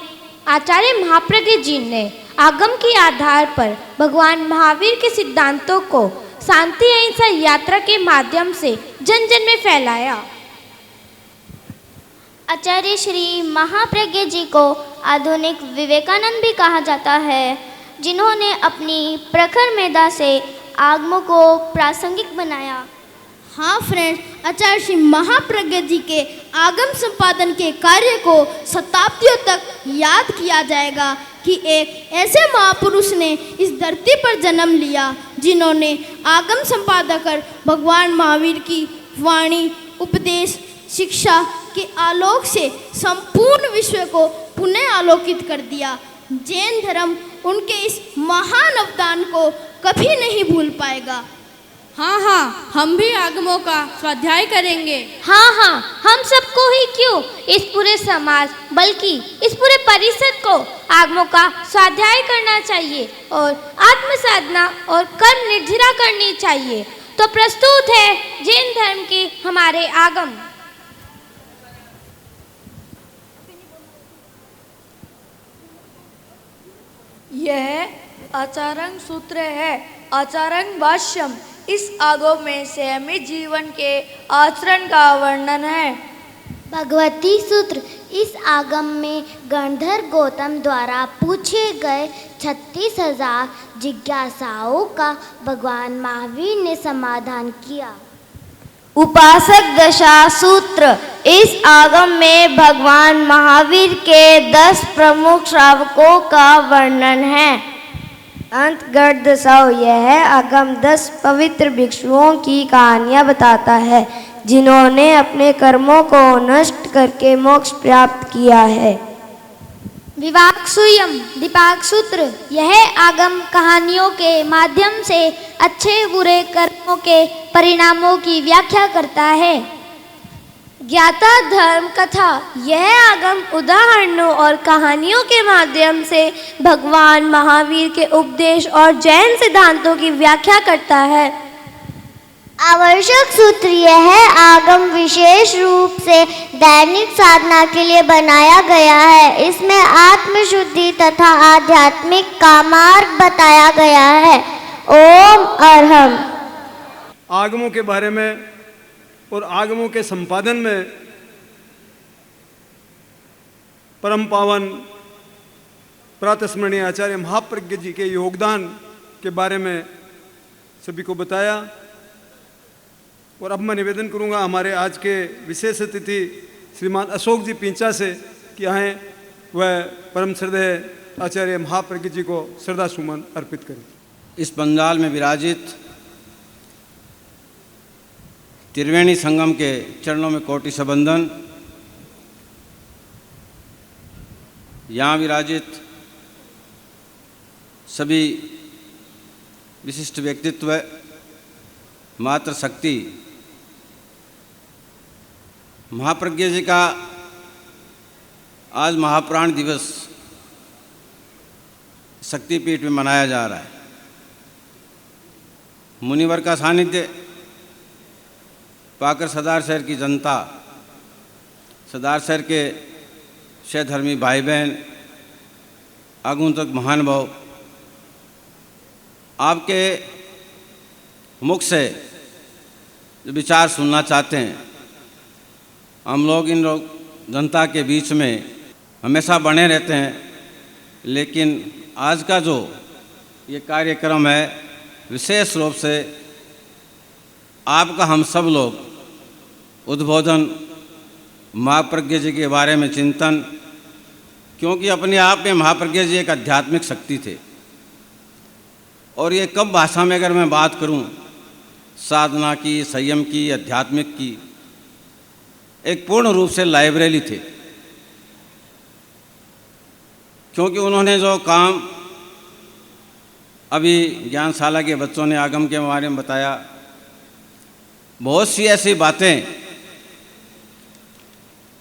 आचार्य महाप्रज्ञ जी ने आगम के आधार पर भगवान महावीर के सिद्धांतों को शांति अहिंसा यात्रा के माध्यम से जन जन में फैलाया। आचार्य श्री महाप्रज्ञ जी को आधुनिक विवेकानंद भी कहा जाता है, जिन्होंने अपनी प्रखर मेधा से आगमों को प्रासंगिक बनाया। हाँ फ्रेंड्स, आचार्य श्री महाप्रज्ञ जी के आगम संपादन के कार्य को शताब्दियों तक याद किया जाएगा कि एक ऐसे महापुरुष ने इस धरती पर जन्म लिया, जिन्होंने आगम संपादन कर भगवान महावीर की वाणी, उपदेश, शिक्षा के आलोक से संपूर्ण विश्व को पुनः आलोकित कर दिया। जैन धर्म उनके इस महान अवदान को कभी नहीं भूल पाएगा। हाँ, हम भी आगमों का स्वाध्याय करेंगे। हाँ, हम सबको ही क्यों, इस पूरे समाज बल्कि इस पूरे परिषद को आगमों का स्वाध्याय करना चाहिए और आत्म साधना और कर्म निर्धिरा करनी चाहिए। तो प्रस्तुत है जैन धर्म के हमारे आगम। यह आचार्य सूत्र है, आचार्य भाष्यम। इस आगम में संयमित जीवन के आचरण का वर्णन है। भगवती सूत्र। इस आगम में गणधर गौतम द्वारा पूछे गए 36,000 जिज्ञासाओं का भगवान महावीर ने समाधान किया। उपासक दशा सूत्र। इस आगम में भगवान महावीर के 10 प्रमुख श्रावकों का वर्णन है। अंतगढ़ दशाओं। यह आगम 10 पवित्र भिक्षुओं की कहानियाँ बताता है, जिन्होंने अपने कर्मों को नष्ट करके मोक्ष प्राप्त किया है। विवाक सुयम। दीपाक सूत्र। यह आगम कहानियों के माध्यम से अच्छे बुरे कर्मों के परिणामों की व्याख्या करता है। ज्ञाता धर्म कथा यह आगम उदाहरणों और कहानियों के माध्यम से भगवान महावीर के उपदेश और जैन सिद्धांतों की व्याख्या करता है। आवश्यक सूत्र यह है, आगम विशेष रूप से दैनिक साधना के लिए बनाया गया है। इसमें आत्मशुद्धि तथा आध्यात्मिक का मार्ग बताया गया है। ओम अरहम। आगमों के बारे में और आगमों के संपादन में परम पावन प्रातस्मरणीय आचार्य महाप्रज्ञ जी के योगदान के बारे में सभी को बताया। और अब मैं निवेदन करूंगा हमारे आज के विशेष अतिथि श्रीमान अशोक जी पिंचा से कि आए वह परम श्रद्धेय आचार्य महाप्रज्ञ जी को श्रद्धा सुमन अर्पित करें। इस पंडाल में विराजित त्रिवेणी संगम के चरणों में कोटि सबंदन, यहाँ विराजित सभी विशिष्ट व्यक्तित्व, मातृ शक्ति, महाप्रज्ञ जी का आज महाप्राण दिवस शक्तिपीठ में मनाया जा रहा है। मुनिवर का सानिध्य पाकर सदार शहर की जनता, सदार शहर के सहधर्मी भाई बहन, आगंतुक महानुभाव आपके मुख से जो विचार सुनना चाहते हैं, हम लोग इन लोग जनता के बीच में हमेशा बने रहते हैं, लेकिन आज का जो ये कार्यक्रम है विशेष रूप से आपका हम सब लोग उद्बोधन, महाप्रज्ञ जी के बारे में चिंतन, क्योंकि अपने आप में महाप्रज्ञ जी एक आध्यात्मिक शक्ति थे। और ये कब भाषा में अगर मैं बात करूं, साधना की, संयम की, आध्यात्मिक की, एक पूर्ण रूप से लाइब्रेरी थे। क्योंकि उन्होंने जो काम अभी ज्ञानशाला के बच्चों ने आगम के बारे में बताया, बहुत सी ऐसी बातें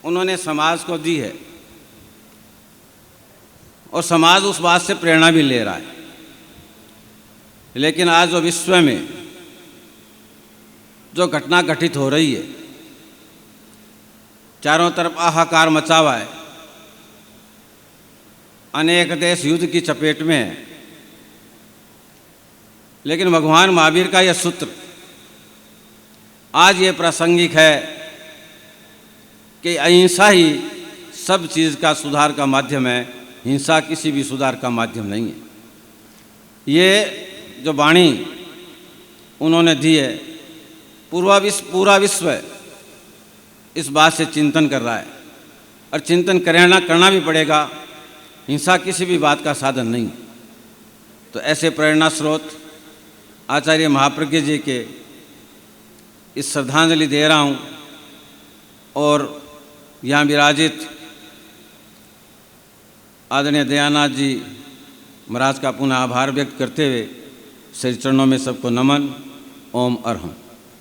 उन्होंने समाज को दी है और समाज उस बात से प्रेरणा भी ले रहा है। लेकिन आज जो विश्व में जो घटना घटित हो रही है, चारों तरफ हाहाकार मचा हुआ है, अनेक देश युद्ध की चपेट में है, लेकिन भगवान महावीर का यह सूत्र आज ये प्रासंगिक है कि अहिंसा ही सब चीज़ का सुधार का माध्यम है, हिंसा किसी भी सुधार का माध्यम नहीं है। ये जो वाणी उन्होंने दी है, पूरा विश्व इस बात से चिंतन कर रहा है और चिंतन करना भी पड़ेगा। हिंसा किसी भी बात का साधन नहीं। तो ऐसे प्रेरणा स्रोत आचार्य महाप्रज्ञ जी के इस श्रद्धांजलि दे रहा हूँ और यहाँ विराजित आदरणीय दयानाथ जी महाराज का पुनः आभार व्यक्त करते हुए श्री चरणों में सबको नमन। ओम अरहम।